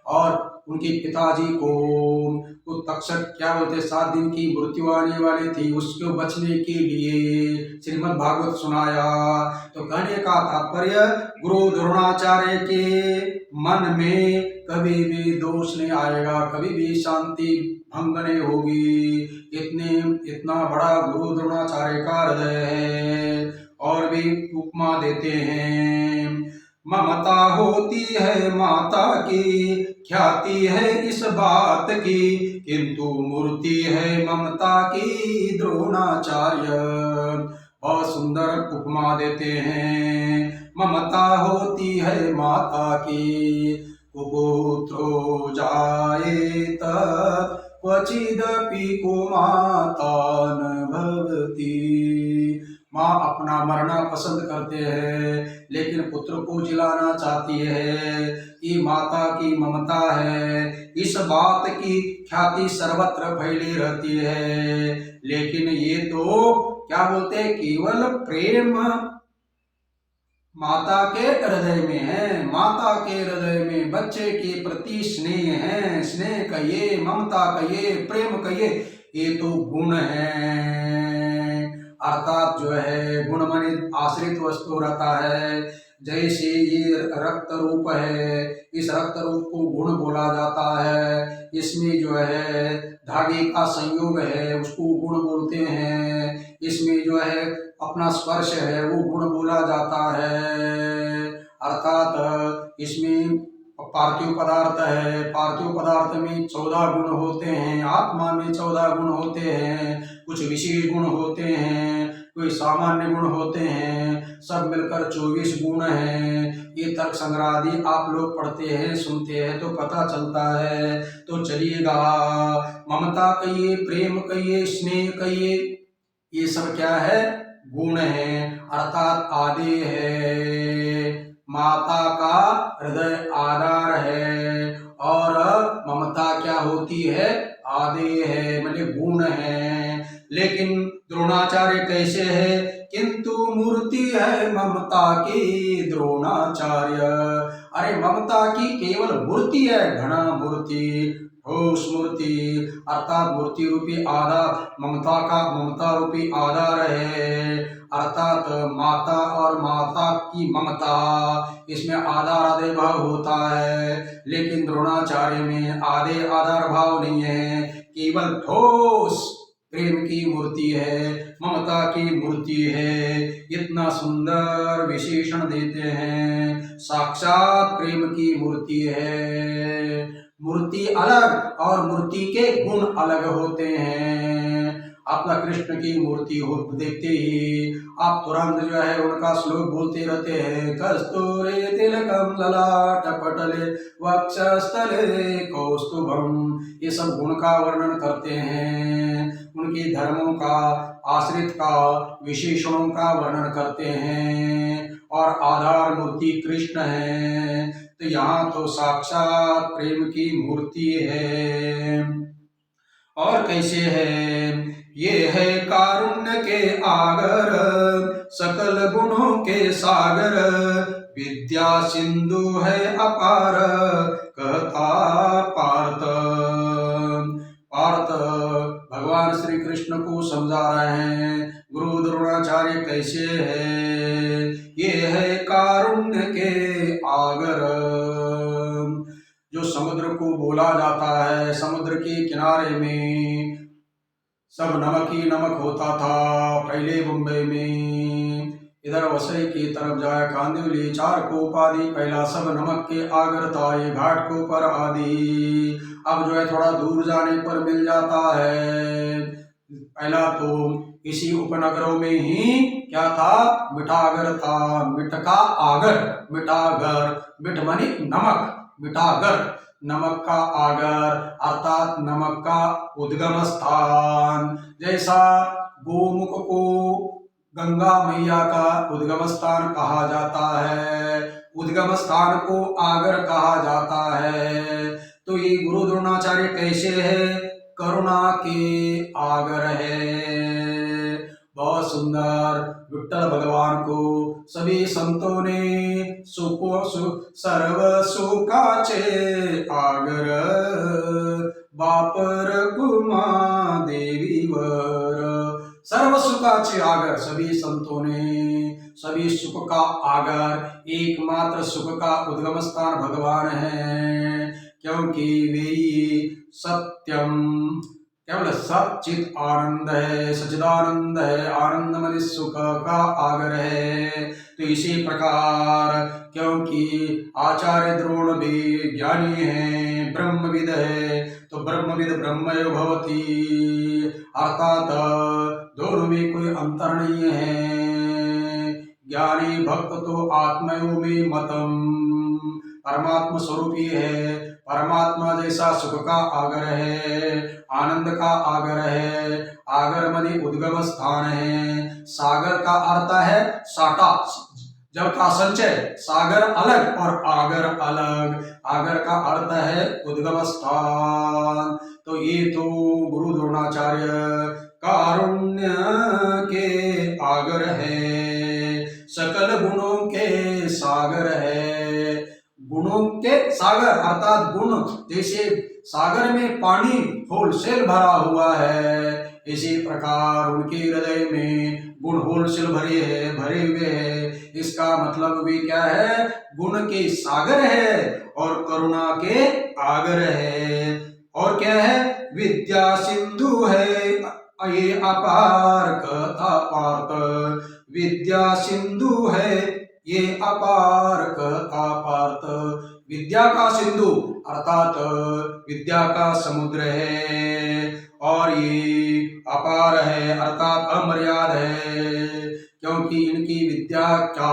और उनके पिताजी को तो तक्षक क्या बोलते 7 दिन की मृत्यु आने वाली थी, उसको बचने के लिए श्रीमद् भागवत सुनाया। तो कहने का तात्पर्य, गुरु द्रोणाचार्य के मन में कभी भी दोष नहीं आएगा, कभी भी शांति भंग नहीं होगी। इतना बड़ा गुरु द्रोणाचार्य का हृदय है। और भी उपमा देते हैं, ममता होती है माता की, ख्याति है इस बात की, किंतु मूर्ति है ममता की द्रोणाचार्य। बहुत सुंदर उपमा देते हैं, ममता होती है माता की, कुपुत्रो जायेत क्वचिदपि कुमाता न भवति। माँ अपना मरना पसंद करते हैं, लेकिन पुत्र को जिलाना चाहती है। ये माता की ममता है, इस बात की ख्याति सर्वत्र फैली रहती है। लेकिन ये तो क्या बोलते हैं, केवल प्रेम माता के हृदय में है। माता के हृदय में बच्चे के प्रति स्नेह है, स्नेह कहिए, ममता कहिए, प्रेम कहिए, ये तो गुण है। अर्थात जो है गुण माने आश्रित वस्तु रहता है। जैसे ये रक्त रूप है, इस रक्त रूप को गुण बोला जाता है। इसमें जो है धागे का संयोग है, उसको गुण बोलते हैं। इसमें जो है अपना स्पर्श है, वो गुण बोला जाता है। अर्थात इसमें पार्थिव पदार्थ है, पार्थिव पदार्थ में 14 गुण होते हैं, आत्मा में 14 गुण होते हैं, कुछ विशेष गुण होते हैं, कोई सामान्य गुण होते हैं, सब मिलकर 24 गुण हैं। ये तर्क संग्रह आप लोग पढ़ते हैं, सुनते हैं तो पता चलता है। तो चलिएगा, ममता कहिए, प्रेम कहिए, स्नेह कहिए, ये सब क्या है, गुण है। अर्थात आदि है, माता का हृदय आधार है, और ममता क्या होती है, आदि है, मतलब गुण है। लेकिन द्रोणाचार्य कैसे है, किंतु मूर्ति है ममता की द्रोणाचार्य। अरे ममता की केवल मूर्ति है, घना मूर्ति, ठोस मूर्ति, अर्थात मूर्ति रूपी आधार, ममता रूपी आधार है। अर्थात माता और माता की ममता, इसमें आधार आदि भाव होता है, लेकिन द्रोणाचार्य में आधे आधार भाव नहीं है, केवल ठोस प्रेम की मूर्ति है, ममता की मूर्ति है, इतना सुंदर विशेषण देते हैं। साक्षात प्रेम की मूर्ति है। मूर्ति अलग और मूर्ति के गुण अलग होते हैं। अपना कृष्ण की मूर्ति हो देखते ही आप तुरंत जो है उनका श्लोक बोलते रहते हैं। कस्तूरी तिलकम ललाट पटले वक्षस्थले कौस्तुभम। ये सब गुण का वर्णन करते हैं, उनके धर्मों का, आश्रित का, विशेषणों का वर्णन करते हैं और आधार मूर्ति कृष्ण है। तो यहाँ तो साक्षात प्रेम की मूर्ति है। और कैसे है? ये है कारुण्य के आगर, सकल गुणों के सागर, विद्या सिंधु है अपार, कहता पार्थ। पार्थ भगवान श्री कृष्ण को समझा रहे हैं, गुरु द्रोणाचार्य कैसे है? ये है कारुण्य के आगर। जो समुद्र को बोला जाता है, समुद्र के किनारे में सब नमक ही नमक होता था पहले मुंबई में। इधर वसई की तरफ जाए कांदिवली, चारकोप आदि, पहला सब नमक के आगर था, ये घाटकोपर आदि। अब जो है थोड़ा दूर जाने पर मिल जाता है। पहला तो इसी उपनगरों में ही क्या था? मिठागर था, मिठ का आगर, मिठागर, मिठ मानी नमक, मिठागर, नमक का आगर अर्थात नमक का उद्गम स्थान। जैसा गोमुख को गंगा मैया का उद्गम स्थान कहा जाता है, उद्गम स्थान को आगर कहा जाता है। तो ये गुरु द्रोणाचार्य कैसे है? करुणा के आगर है। बहुत सुंदर। विठ्ठल भगवान को सभी संतों ने सर्व सुखाचे आगर, बापर कुमा देवी वर। सर्व सुखाचे आगर, सभी संतों ने सभी सुख का आगर, एकमात्र सुख का उद्गम स्थान भगवान है। क्योंकि वे सत्यम, केवल सच्चित आनंद है, सच्चिदानंद है, आनंदमय सुख का आगर है। तो इसी प्रकार क्योंकि आचार्य द्रोण भी ज्ञानी है, ब्रह्मविद है, तो ब्रह्मविद ब्रह्मयो भवति, अर्थात दोनों में कोई अंतर नहीं है। ज्ञानी भक्त तो आत्मयो में मतम, परमात्मा स्वरूप ही है। परमात्मा जैसा सुख का आगर है, आनंद का आगर है। आगर मनी उद्गम स्थान है। सागर का अर्थ है साटा, जल का संचय। सागर अलग और आगर अलग। आगर का अर्थ है उद्गम स्थान। तो ये तो गुरु द्रोणाचार्य कारुण्य के आगर है, सकल गुणों के सागर है। गुणों के सागर अर्थात गुण, जैसे सागर में पानी होलसेल भरा हुआ है, इसी प्रकार उनके हृदय में गुण होलसेल भरे हुए हैं। इसका मतलब भी क्या है? गुण के सागर है और करुणा के आगर है। और क्या है? विद्या सिंधु है ये अपार, कहता पार्थ। विद्या सिंधु है ये अपार, कहता पार्थ। विद्या का सिंधु अर्थात विद्या का समुद्र है और ये अपार है अर्थात अमर्याद है। क्योंकि इनकी विद्या का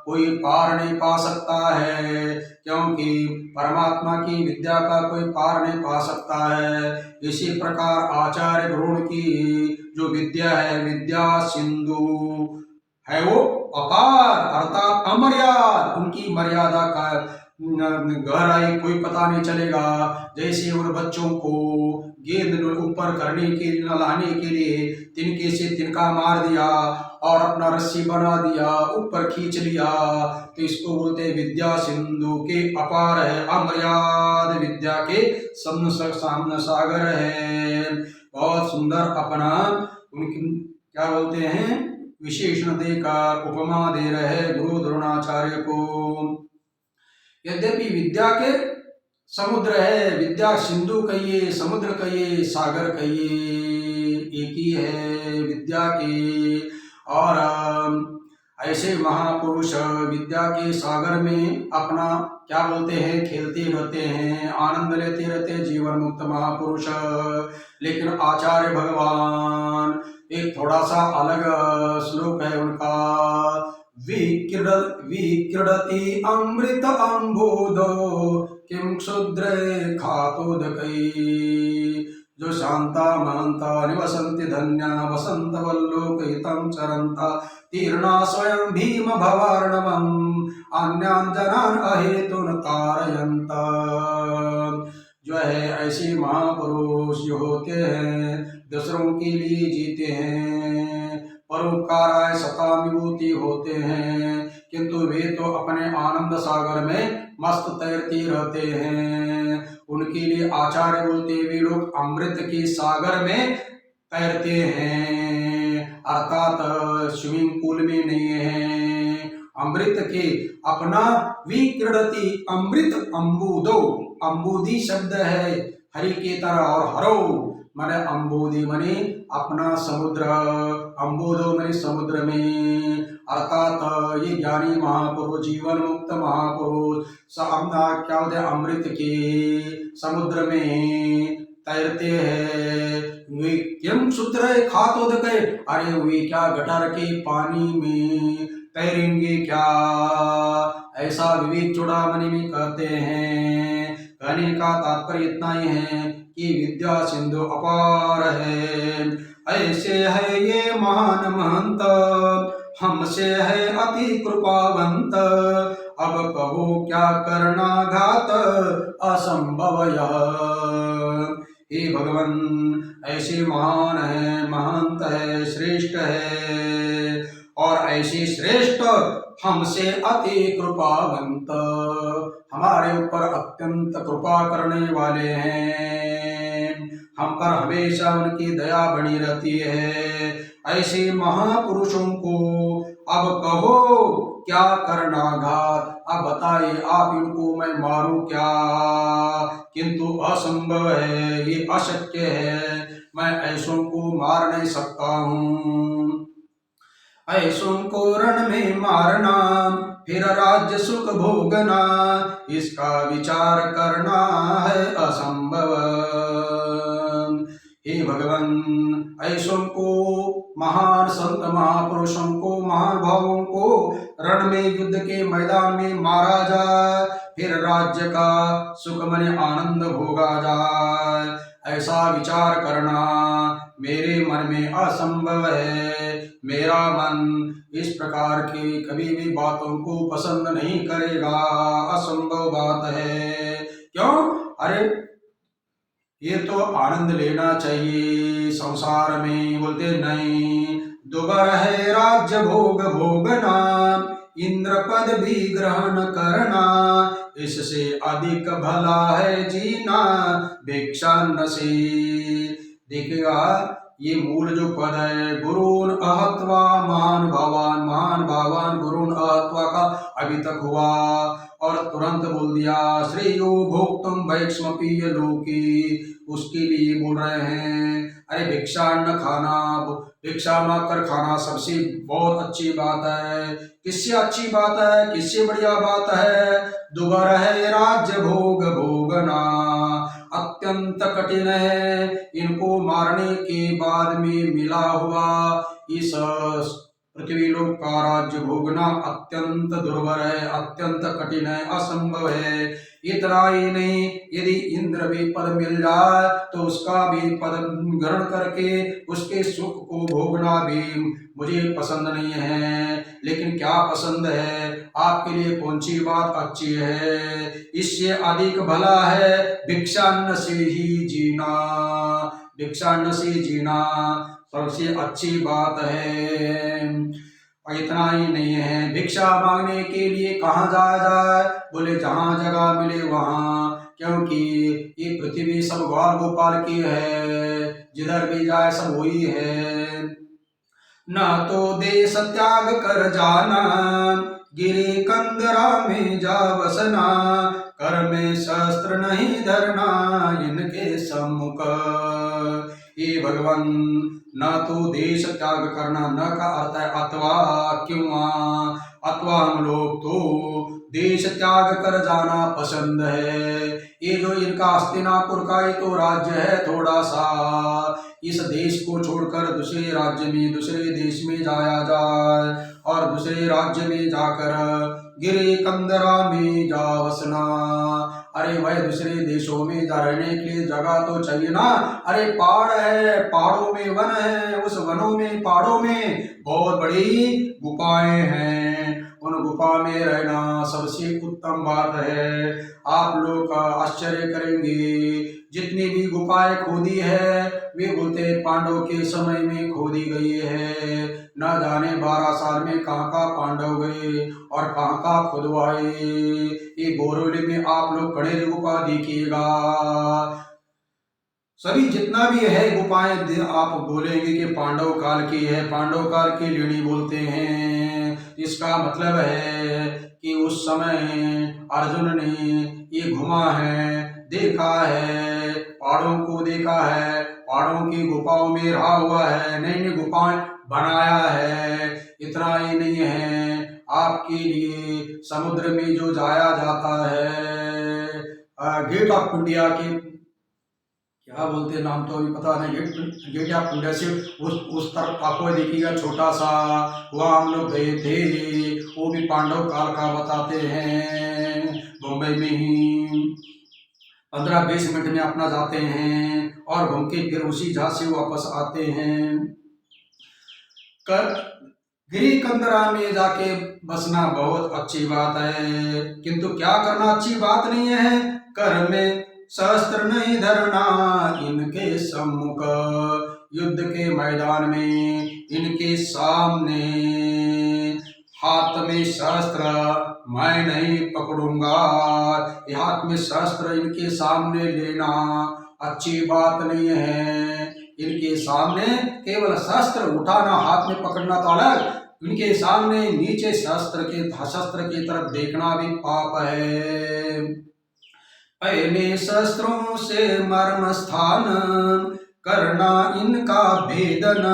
कोई पार नहीं पा सकता है, क्योंकि परमात्मा की विद्या का कोई पार नहीं पा सकता है। इसी प्रकार आचार्य द्रोण की जो विद्या है, विद्या सिंधु है, वो अपार अर्थात अमर्याद। उनकी मर्यादा का गहराई कोई पता नहीं चलेगा। जैसे उन बच्चों को गेंद ऊपर करने के लिए, लाने के लिए तिनके से तिनका मार दिया और अपना रस्सी बना दिया, ऊपर खींच लिया, तो इसको बोलते हैं विद्या सिंधु के अपार है, अमर्याद विद्या के सामने सागर है। बहुत सुंदर अपना उनकी क्या बोलते हैं विशेषण देकर उपमा दे रहे गुरु द्रोणाचार्य को। यद्यपि विद्या के समुद्र है, विद्या सिंधु कहिए, समुद्र कहिए, सागर कहिए, एक ही है विद्या के। और ऐसे महापुरुष विद्या के सागर में अपना क्या बोलते हैं, खेलते रहते हैं, आनंद लेते रहते हैं, जीवन मुक्त महापुरुष। लेकिन आचार्य भगवान एक थोड़ा सा अलग श्लोक है उनका, विक्रीडति अमृत अम्बोधो किं क्षुद्रे खातोदकै। जो शांता महंता निवसन्ति धन्या वसंत वल्लोकहितं चरन्ता तीर्णा स्वयं भीम भवार्णवम् अन्यान् जनान् अहेतुन तारयन्ता। जो है ऐसे महापुरुष जो होते हैं दूसरों के लिए जीते हैं, परोपकाराय सता विभूति होते हैं, किंतु वे तो अपने आनंद सागर में मस्त तैरते रहते हैं। उनके लिए आचार्य बोलते वे लोग अमृत के सागर में तैरते हैं, अर्थात स्विमिंग पूल में नहीं है, अमृत के अपना विक्रीडति अमृत अम्बुदो। अम्बुदी शब्द है हरि के तरह, और हरो माने अम्बुदी माने अपना समुद्र, अम्बुदो माने समुद्र में, अर्थात ये ज्ञानी महापुरुष जीवन मुक्त महापुरुष अपना क्या होते हैं अमृत के समुद्र में तैरते हैं। वे किम सूत्र खातोदकै, अरे वे क्या गटर के पानी में तैरेंगे क्या, ऐसा विवेक चूड़ामणि में कहते हैं। कहने का तात्पर्य इतना ही है कि विद्या सिंधु अपार है, ऐसे है ये महान महंत, हमसे है अति कृपावंत, अब कहो क्या करना घात असंभव यह। हे भगवान ऐसे महान है, महंत है, श्रेष्ठ है, और ऐसे श्रेष्ठ हमसे अति कृपावंत, हमारे ऊपर अत्यंत कृपा करने वाले हैं, हम पर हमेशा उनकी दया बनी रहती है। ऐसे महापुरुषों को अब कहो क्या करना घात, अब बताइए आप इनको मैं मारूं क्या, किंतु असंभव है, ये अशक्य है, मैं ऐसों को मार नहीं सकता हूँ। ऐसों को रण में मारना फिर राज्य सुख भोगना, इसका विचार करना है असंभव। हे भगवान ऐसों को महान संत महापुरुषों को महानुभावों को रण में युद्ध के मैदान में मारा जाए, फिर राज्य का सुख मन आनंद भोगा जाए, ऐसा विचार करना मेरे मन में असंभव है। मेरा मन इस प्रकार की कभी भी बातों को पसंद नहीं करेगा, असंभव बात है। क्यों? अरे ये तो आनंद लेना चाहिए संसार में, बोलते नहीं, दुबर है राज्य भोग भोगना, इंद्र पद भी ग्रहण करना, इससे अधिक भला है जीना भिक्षान्न से। देखिएगा ये मूल जो पद है, गुरुन अहत्वा महान भावान गुरुन अहत्वा का अभी तक हुआ, और तुरंत बोल दिया श्रेयो भोक्तुम वैक्ष्मपीय लोकी, उसके लिए बोल रहे हैं। अरे भिक्षान्न खाना, भिक्षा मांगकर खाना सबसे बहुत अच्छी बात है। किससे अच्छी बात है, किससे बढ़िया बात है? दुबर है राज्य भोग भोगना, अत्यंत कठिन है, इनको मारने के बाद में मिला हुआ इस पृथ्वी लोक का राज्य भोगना अत्यंत दुर्भर है, अत्यंत कठिन है, असंभव है। इतना ही नहीं, यदि इंद्र भी पद मिल जाए तो उसका भी पद ग्रहण करके उसके सुख को भोगना भी मुझे पसंद नहीं है। लेकिन क्या पसंद है? आपके लिए कौन सी बात अच्छी है? इससे अधिक भला है भिक्षान्न से ही जीना, भिक्षान्न से जीना सबसे अच्छी बात है। और इतना ही नहीं है, भिक्षा मांगने के लिए कहाँ जाया जाए? बोले जहाँ जगह मिले वहाँ, क्योंकि ये पृथ्वी सब ग्वाल गोपाल की है, जिधर भी जाए सब वही है। न तो देश त्याग कर जाना, गिरे कंदरा में जा बसना, कर में शस्त्र नहीं धरना इनके सम्मुख। हे भगवान, न तो देश त्याग करना, न का अर्थ है अथवा, क्यों अथवा हम लोग तो देश त्याग कर जाना पसंद है। ये जो इनका हस्तिनापुर का ये तो राज्य है थोड़ा सा, इस देश को छोड़कर दूसरे राज्य में, दूसरे देश में जाया जाए और दूसरे राज्य में जाकर गिरे कंदरा में जा बसना। अरे भाई, दूसरे देशों में रहने के लिए जगह तो चाहिए ना। अरे पहाड़ है, पहाड़ों में वन है, उस वनों में पहाड़ों में बहुत बड़ी गुफाएं हैं, उन गुफा में रहना सबसे उत्तम बात है। आप लोग आश्चर्य करेंगे, जितनी भी गुफाएं खोदी है वे बोलते पांडव के समय में खोदी गई है। न जाने 12 साल में कहाँ का पांडव गए और कहाँ का खुदवाए। ये बोरोली में आप लोग कड़े गुफा देखिएगा, सभी जितना भी है गुफाएं आप बोलेंगे कि पांडव काल की है, पांडव काल की लेनी बोलते हैं। इसका मतलब है कि उस समय अर्जुन ने ये घुमा है, देखा है, पहाड़ों को देखा है, पहाड़ों की गुफाओं में रहा हुआ है, नई नई गुफाएं बनाया है। इतना ही नहीं है, आपके लिए समुद्र में जो जाया जाता है, गेट ऑफ इंडिया के क्या बोलते हैं नाम तो अभी पता नहीं, गेट ऑफ इंडिया से उस तरफ आपको देखिएगा छोटा सा, वहाँ हम लोग गए थे। वो भी पांडव काल का बताते हैं। मुंबई में ही 15-20 मिनट में अपना जाते हैं और घूम के फिर उसी जहाज से वापस आते हैं। गिरी कंदरा में जाके बसना बहुत अच्छी बात है, किंतु क्या करना अच्छी बात नहीं है। कर में शस्त्र नहीं धरना इनके सम्मुख, युद्ध के मैदान में इनके सामने हाथ में शस्त्र मैं नहीं पकड़ूंगा। हाथ में शस्त्र इनके सामने लेना अच्छी बात नहीं है। इनके सामने केवल शस्त्र उठाना, हाथ में पकड़ना तो अलग, इनके सामने नीचे शस्त्र की तरफ देखना भी पाप है। पहले शस्त्रों से मर्म स्थान करना इनका भेदन,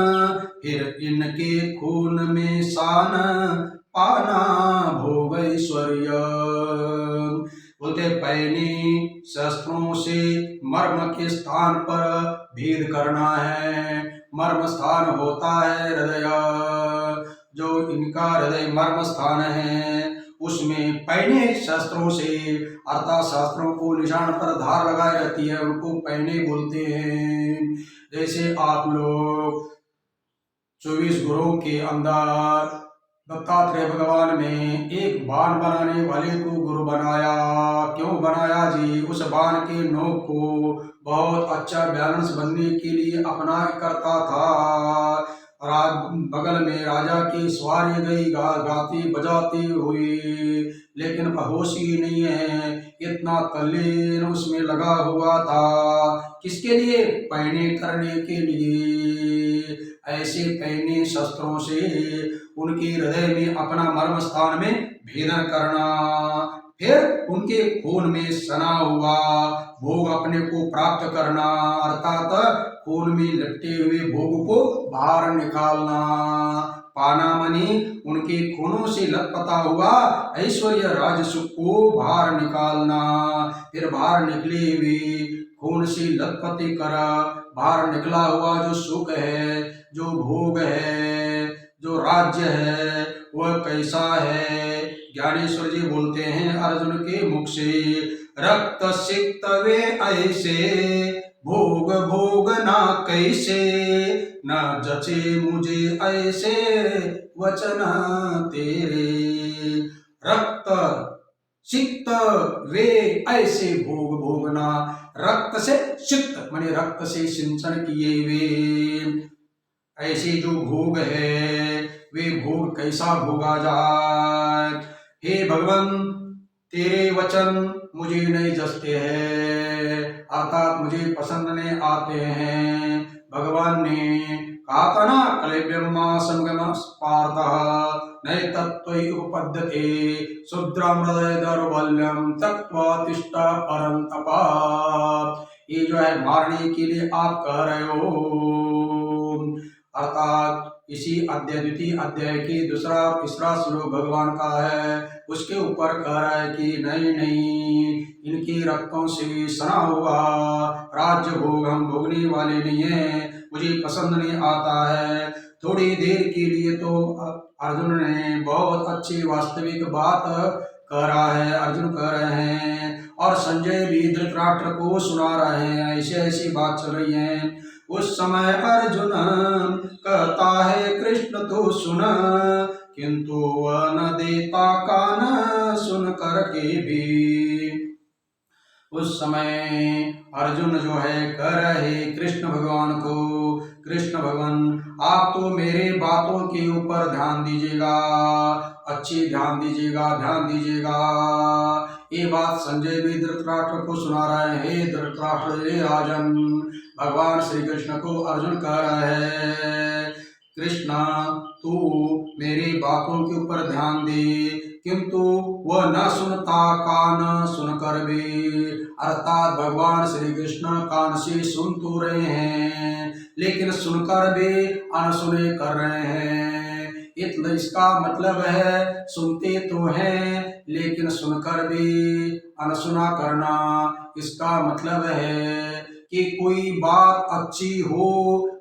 फिर इनके खून में शान पाना भोग ऐश्वर्य। बोलते पहले शस्त्रों से मर्म के स्थान पर भेद करना है। मर्म स्थान होता है हृदय, जो इनका हृदय मर्म स्थान है, उसमें पैने शस्त्रों से अर्थात शास्त्रों को निशान पर धार लगाई रहती है, उनको पैने बोलते हैं। जैसे आप लोग 24 गुरुओं के अंदर दत्तात्रेय भगवान ने एक बाण बनाने वाले को गुरु बनाया। क्यों बनाया जी? उस बाण के नोक को बहुत अच्छा बैलेंस बनने के लिए अपना करता था। बगल में राजा की सवारी गई गाती बजाती हुई, लेकिन होश ही नहीं है, इतना तल्लीन उसमें लगा हुआ था। किसके लिए? पैने करने के लिए। ऐसे पैने शस्त्रों से उनके हृदय में अपना मर्म स्थान में भेदन करना, फिर उनके खून में सना हुआ भोग अपने को प्राप्त करना, अर्थात खून में लिपटे हुए भोग को बाहर निकालना। पाना मनी उनके खूनों से लटपटा हुआ ऐश्वर्य राजसुख को बाहर निकालना। फिर बाहर निकले हुए खून से लटपटे कर बाहर निकला हुआ जो सुख है, जो भोग है, जो राज्य है, वह कैसा है? ज्ञानेश्वर जी बोलते हैं अर्जुन के मुख से, रक्त सिक्त वे ऐसे भोग भोगना कैसे, न जचे मुझे ऐसे वचन तेरे। रक्त सिक्त वे ऐसे भोग भोगना, रक्त से सिक्त माने रक्त से सिंचन किए वे ऐसे जो भोग है, वे भोग कैसा भोगा जाए। हे भगवान, तेरे वचन मुझे नहीं जचते हैं, अर्थात मुझे पसंद नहीं आते हैं। भगवान ने कहा था ना, कलेब्रह्मा संगम पार्थ नए तत्व उपपद्यते शुद्रम हृदय दौर्बल्यम तत्वा तिष्ठा परंतपा। ये जो है मारने के लिए आप कह रहे हो। अर्थात इसी अध्याय द्वितीय अध्याय की दूसरा और तीसरा श्लोक भगवान का है, उसके ऊपर कह रहा है कि नहीं नहीं, इनकी रक्तों से सना हुआ राज्य भोग हम भोगने वाले नहीं हैं, मुझे पसंद नहीं आता है। थोड़ी देर के लिए तो अर्जुन ने बहुत अच्छी वास्तविक बात कह रहा है, अर्जुन कह रहे हैं, और संजय भी धृतराष्ट्र को सुना रहे हैं, ऐसी ऐसी बात चल रही है। उस समय अर्जुन कहता है कृष्ण तो सुन, किंतु वह न देता कान सुन करके भी। उस समय अर्जुन जो है कह रहे कृष्ण भगवान को, कृष्ण भगवान आप तो मेरे बातों के ऊपर ध्यान दीजिएगा, अच्छी ध्यान दीजिएगा, ध्यान दीजिएगा। ये बात संजय भी धृतराष्ट्र को सुना रहे हैं। हे धृतराष्ट्र, हे राजन, भगवान श्री कृष्ण को अर्जुन कह रहे हैं, कृष्णा तू मेरी बातों के ऊपर ध्यान दे, किंतु वह न सुनता कान सुनकर भी। अर्थात भगवान श्री कृष्ण कान से सुन तो रहे हैं, लेकिन सुनकर भी अनसुने कर रहे हैं। इसका मतलब है सुनते तो हैं, लेकिन सुनकर भी अनसुना करना। इसका मतलब है कि कोई बात अच्छी हो,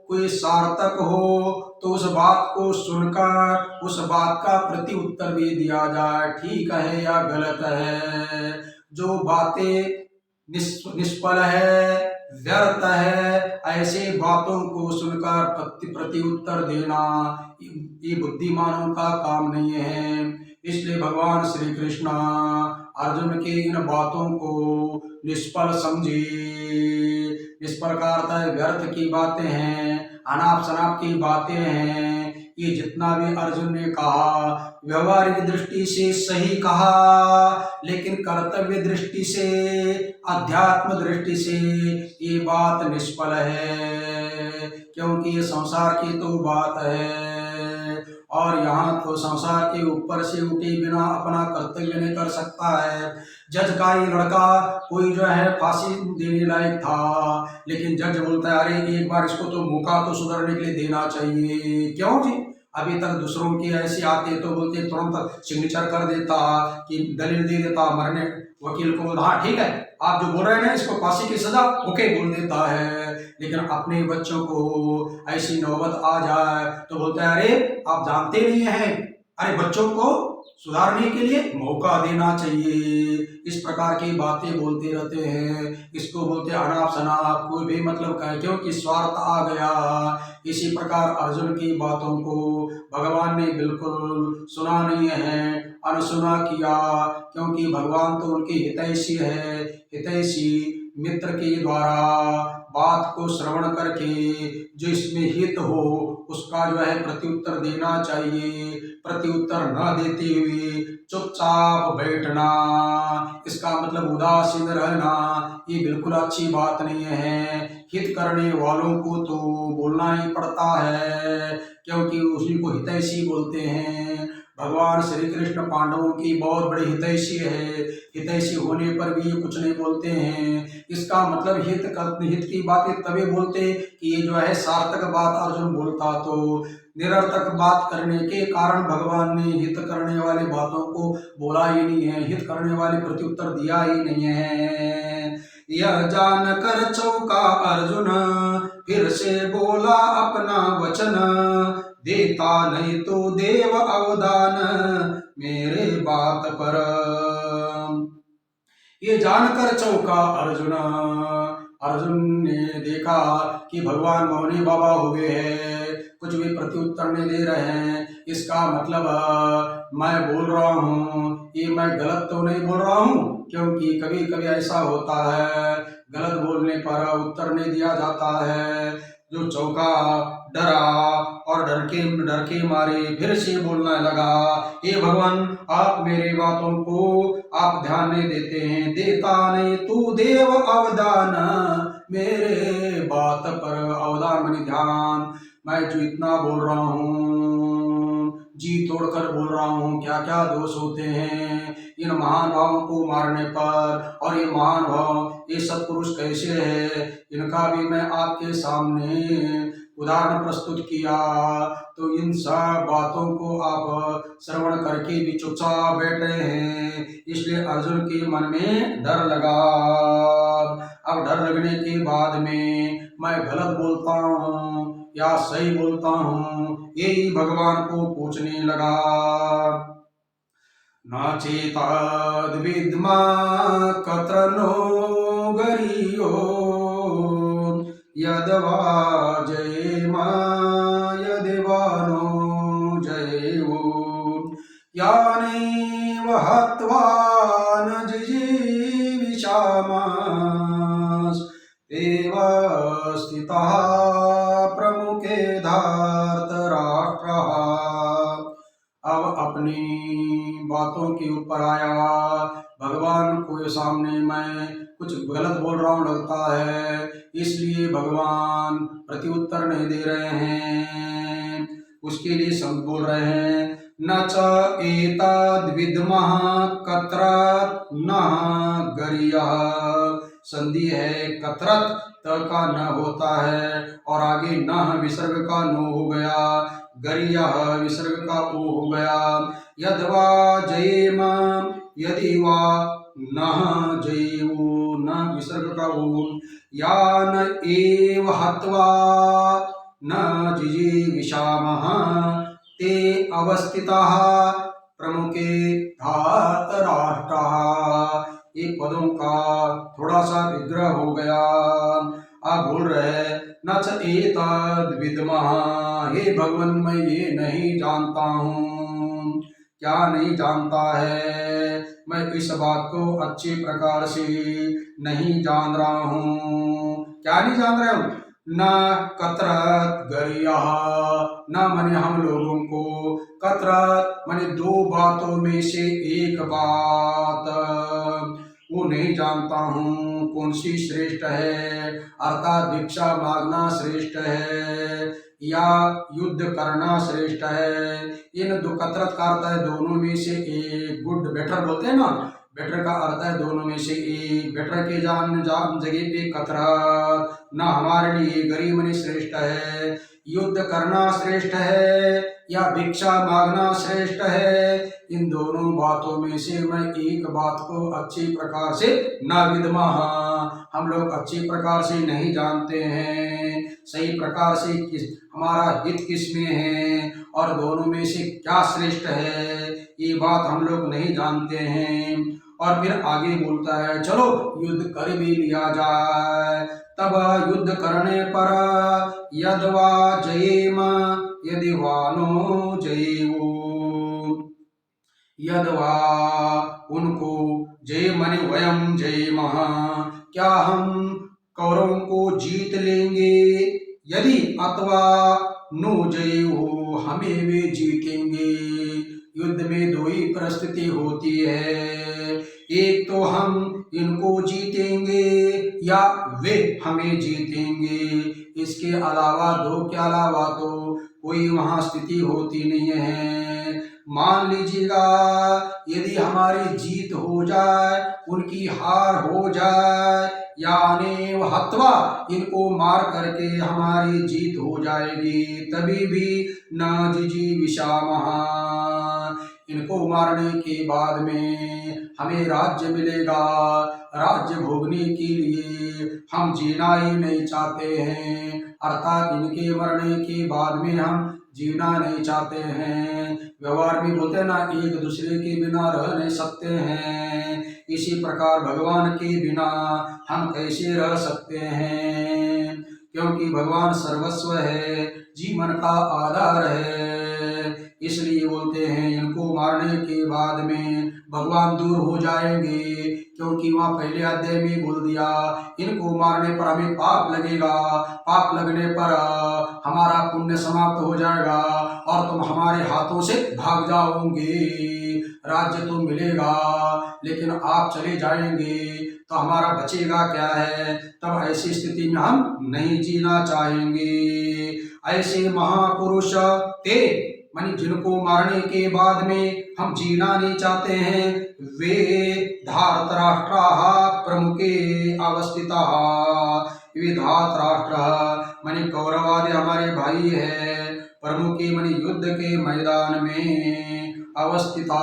कोई सार्थक हो, तो उस बात को सुनकर उस बात का प्रति उत्तर भी दिया जाए, ठीक है या गलत है। जो बातें निष्फल है, व्यर्थ है, ऐसे बातों को सुनकर प्रति उत्तर देना ये बुद्धिमानों का काम नहीं है। इसलिए भगवान श्री कृष्ण अर्जुन के इन बातों को निष्फल समझे। इस प्रकार व्यर्थ की बातें हैं, अनाप शनाप की बातें हैं। ये जितना भी अर्जुन ने कहा व्यवहारिक दृष्टि से सही कहा, लेकिन कर्तव्य दृष्टि से, अध्यात्म दृष्टि से ये बात निष्फल है, क्योंकि ये संसार की तो बात है, और यहाँ तो संसार के ऊपर से उठे बिना अपना कर्तव्य नहीं कर सकता है। जज का ये लड़का कोई जो है फांसी देने लायक था, लेकिन जज बोलता है अरे एक बार इसको तो मौका तो सुधरने के लिए देना चाहिए। क्यों जी? अभी तक दूसरों की ऐसी आते तो बोलते तुरंत सिग्नेचर कर देता कि दलील दे देता मरने वकील को, हाँ ठीक है आप जो बोल रहे हैं ना इसको फांसी की सजा ओके बोल देता है। लेकिन अपने बच्चों को ऐसी नौबत आ जाए तो बोलता है अरे आप जानते नहीं हैं, अरे बच्चों को सुधारने के लिए मौका देना चाहिए। इस प्रकार की बातें बोलते रहते हैं, इसको बोलते अनाप शनाप, कोई भी मतलब का, क्योंकि स्वार्थ आ गया। इसी प्रकार अर्जुन की बातों को भगवान ने बिल्कुल सुना नहीं है, अनसुना किया, क्योंकि भगवान तो उनके हितैषी है। हितैषी मित्र के द्वारा बात को श्रवण करके जो इसमें हित हो उसका जो है प्रत्युत्तर देना चाहिए। प्रत्युत्तर न देते हुए चुपचाप बैठना, इसका मतलब उदासीन रहना, ये बिल्कुल अच्छी बात नहीं है। हित करने वालों को तो बोलना ही पड़ता है, क्योंकि उसी को हितैषी बोलते हैं। भगवान श्री कृष्ण पांडवों की बहुत बड़ी हितैषी है, हितैषी होने पर भी ये कुछ नहीं बोलते हैं। इसका मतलब हित की बातें तभी बोलते कि ये जो है सार्थक बात अर्जुन बोलता, तो निरर्थक बात करने के कारण भगवान ने हित करने वाली बातों को बोला ही नहीं है, हित करने वाले प्रत्युत्तर दिया ही नहीं है। यह जानकर चौंका अर्जुन, फिर से बोला अपना वचन, देता नहीं तो देव अवदान मेरे बात पर। ये जानकर चौंका अर्जुन, अर्जुन ने देखा कि भगवान मौनी बाबा हुए हैं, कुछ भी प्रत्युत्तर नहीं दे रहे हैं। इसका मतलब मैं बोल रहा हूँ, ये मैं गलत तो नहीं बोल रहा हूँ, क्योंकि कभी कभी ऐसा होता है गलत बोलने पर उत्तर नहीं दिया जाता है। जो चौंका, डरा, और डर के मारे फिर से बोलने लगा, हे भगवान आप मेरी बातों को आप ध्यान नहीं देते हैं, देता नहीं तू देव अवदान मेरे बात पर। अवदान माने ध्यान। मैं जो इतना बोल रहा हूँ जी तोड़कर बोल रहा हूँ क्या क्या दोष होते हैं इन महान भावों को मारने पर, और ये महान भाव ये सत्पुरुष कैसे है, इनका भी मैं आपके सामने उदाहरण प्रस्तुत किया। तो इन सब बातों को आप श्रवण करके भी चुपचाप बैठ रहे हैं, इसलिए अर्जुन के मन में डर लगा। अब डर लगने के बाद में मैं गलत बोलता हूँ या सही बोलता हूँ, यही भगवान को पूछने लगा। नाचेताद्विद्मा कत्र नो गरियो यद्वा जयेमा यद्वा नो जयेवो यानेव हत्वा न जिजीविषामः एव स्थितः प्रमुखे धार्तराष्ट्रः। अब अपनी बातों के ऊपर आया, भगवान को सामने मैं कुछ गलत बोल रहा हूँ लगता है, इसलिए भगवान प्रत्युत्तर नहीं दे रहे हैं। उसके लिए सब बोल रहे हैं, न च एतद्विद्मः कत्रत न गरियः। संधि है कत्रत त का न होता है और आगे न विसर्ग का नो हो गया, गरियः विसर्ग का ओ हो गया। यद्वा जयेम यदि वा न जयेवो न विसर्ग का ओ, या न एव हत्वा न जिजीविषामः ते अवस्थितः प्रमुखे धार्तराष्ट्रः। एक पदों का थोड़ा सा विग्रह हो गया। आप बोल रहे न च एतद्विद्मः, हे भगवान मैं ये नहीं जानता हूँ। क्या नहीं जानता है? मैं इस बात को अच्छी प्रकार से नहीं जान रहा हूँ। क्या नहीं जान रहा हूँ? न कत्रत गरियः, न मने हम लोगों को, कत्रत मने दो बातों में से एक बात वो नहीं जानता हूँ। कौन सी श्रेष्ठ है, अर्थात भिक्षा मांगना श्रेष्ठ है या युद्ध करना श्रेष्ठ है। इन दो कतरत का अर्थ है दोनों में से एक, गुड बेटर बोलते हैं ना, बेटर का अर्थ है दोनों में से एक। बेटर के जान जगह पे कतरत, ना हमारे लिए गरीब मनी श्रेष्ठ है, युद्ध करना श्रेष्ठ है या भिक्षा मांगना श्रेष्ठ है। इन दोनों बातों में से मैं एक बात को अच्छी प्रकार से न विद्मः, हम लोग अच्छी प्रकार से नहीं जानते हैं सही प्रकार से हमारा हित किस में है और दोनों में से क्या श्रेष्ठ है, ये बात हम लोग नहीं जानते हैं। और फिर आगे बोलता है चलो युद्ध कर भी लिया जाए। तब युद्ध करने पर यद्वा जयेम यदि वा नो जयेवो, यद्वा उनको, जय मने वयम जयेमः, क्या हम कौरवों को जीत लेंगे, यदि अथवा नो जयेवो हमें वे जीतेंगे। युद्ध में दो ही परिस्थिति होती है, एक तो हम इनको जीतेंगे या वे हमें जीतेंगे, इसके अलावा दो के अलावा तो कोई वहाँ स्थिति होती नहीं है। मान लीजिएगा यदि हमारी जीत हो जाए, उनकी हार हो जाए, यानी हत्वा इनको मार करके हमारी जीत हो जाएगी, तभी भी न जिजीविषामः, इनको मारने के बाद में हमें राज्य मिलेगा। राज्य भोगने के लिए हम जीना ही नहीं चाहते हैं, अर्थात इनके मरने के बाद में हम जीना नहीं चाहते हैं। व्यवहार में बोलते हैं ना, एक दूसरे के बिना रह नहीं सकते हैं, इसी प्रकार भगवान के बिना हम कैसे रह सकते हैं, क्योंकि भगवान सर्वस्व है, जीवन का आधार है। इसलिए बोलते हैं इनको मारने के बाद में भगवान दूर हो जाएंगे, क्योंकि वहाँ पहले अध्याय में बोल दिया इनको मारने पर हमें पाप लगेगा, पाप लगने पर हमारा पुण्य समाप्त हो जाएगा और तुम हमारे हाथों से भाग जाओगे। राज्य तो मिलेगा लेकिन आप चले जाएंगे तो हमारा बचेगा क्या है। तब ऐसी स्थिति में हम नहीं जीना चाहेंगे। ऐसे महापुरुष ते मानी जिनको मारने के बाद में हम जीना नहीं चाहते हैं, वे धार्तराष्ट्राः प्रमुखे अवस्थिताः। वे धार्तराष्ट्र मानी कौरवादि हमारे भाई है, प्रमुखे मानी युद्ध के मैदान में अवस्थिता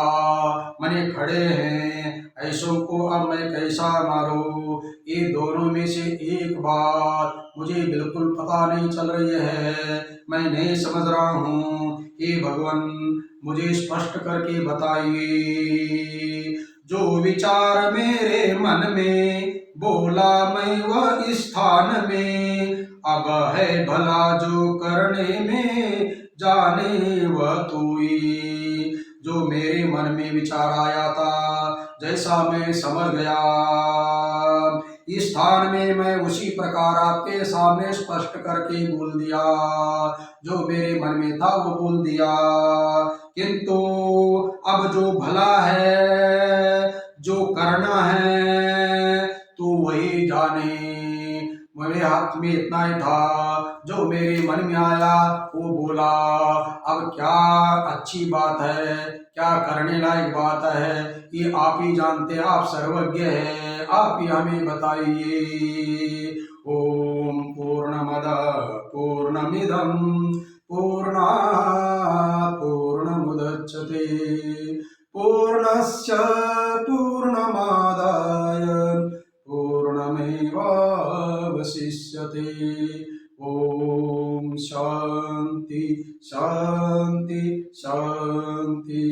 माने खड़े हैं। ऐसों को अब मैं कैसा मारूं? ये दोनों में से एक बात मुझे बिल्कुल पता नहीं चल रही है, मैं नहीं समझ रहा हूँ। ये भगवान मुझे स्पष्ट करके बताइए। जो विचार मेरे मन में बोला मैं वह स्थान में, अब है भला जो करने में जाने वह तूई। जो मेरे मन में विचार आया था, जैसा मैं समझ गया, इस स्थान में मैं उसी प्रकार आपके सामने स्पष्ट करके बोल दिया। जो मेरे मन में था वो बोल दिया, किंतु अब जो भला है, जो करना है, तो वही जाने। मेरे हाथ में इतना ही था, जो मेरे मन में आया वो बोला। अब क्या अच्छी बात है, क्या करने लायक बात है, ये आप ही जानते हैं, आप सर्वज्ञ हैं, आप ही हमें बताइए। ओम पूर्णमद पूर्णमिदं पूर्णात् पूर्णमुदच्यते पूर्णस्य पूर्णमादाय पूर्णमेवावशिष्यते। ओम शांति शांति शांति।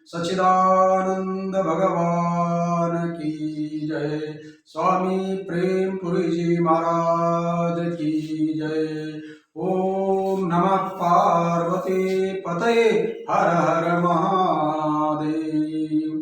सच्चिदानंद भगवान की जय। स्वामी प्रेमपुरी जी महाराज की जय। ओम नमः पार्वती पतये हर हर महादेव।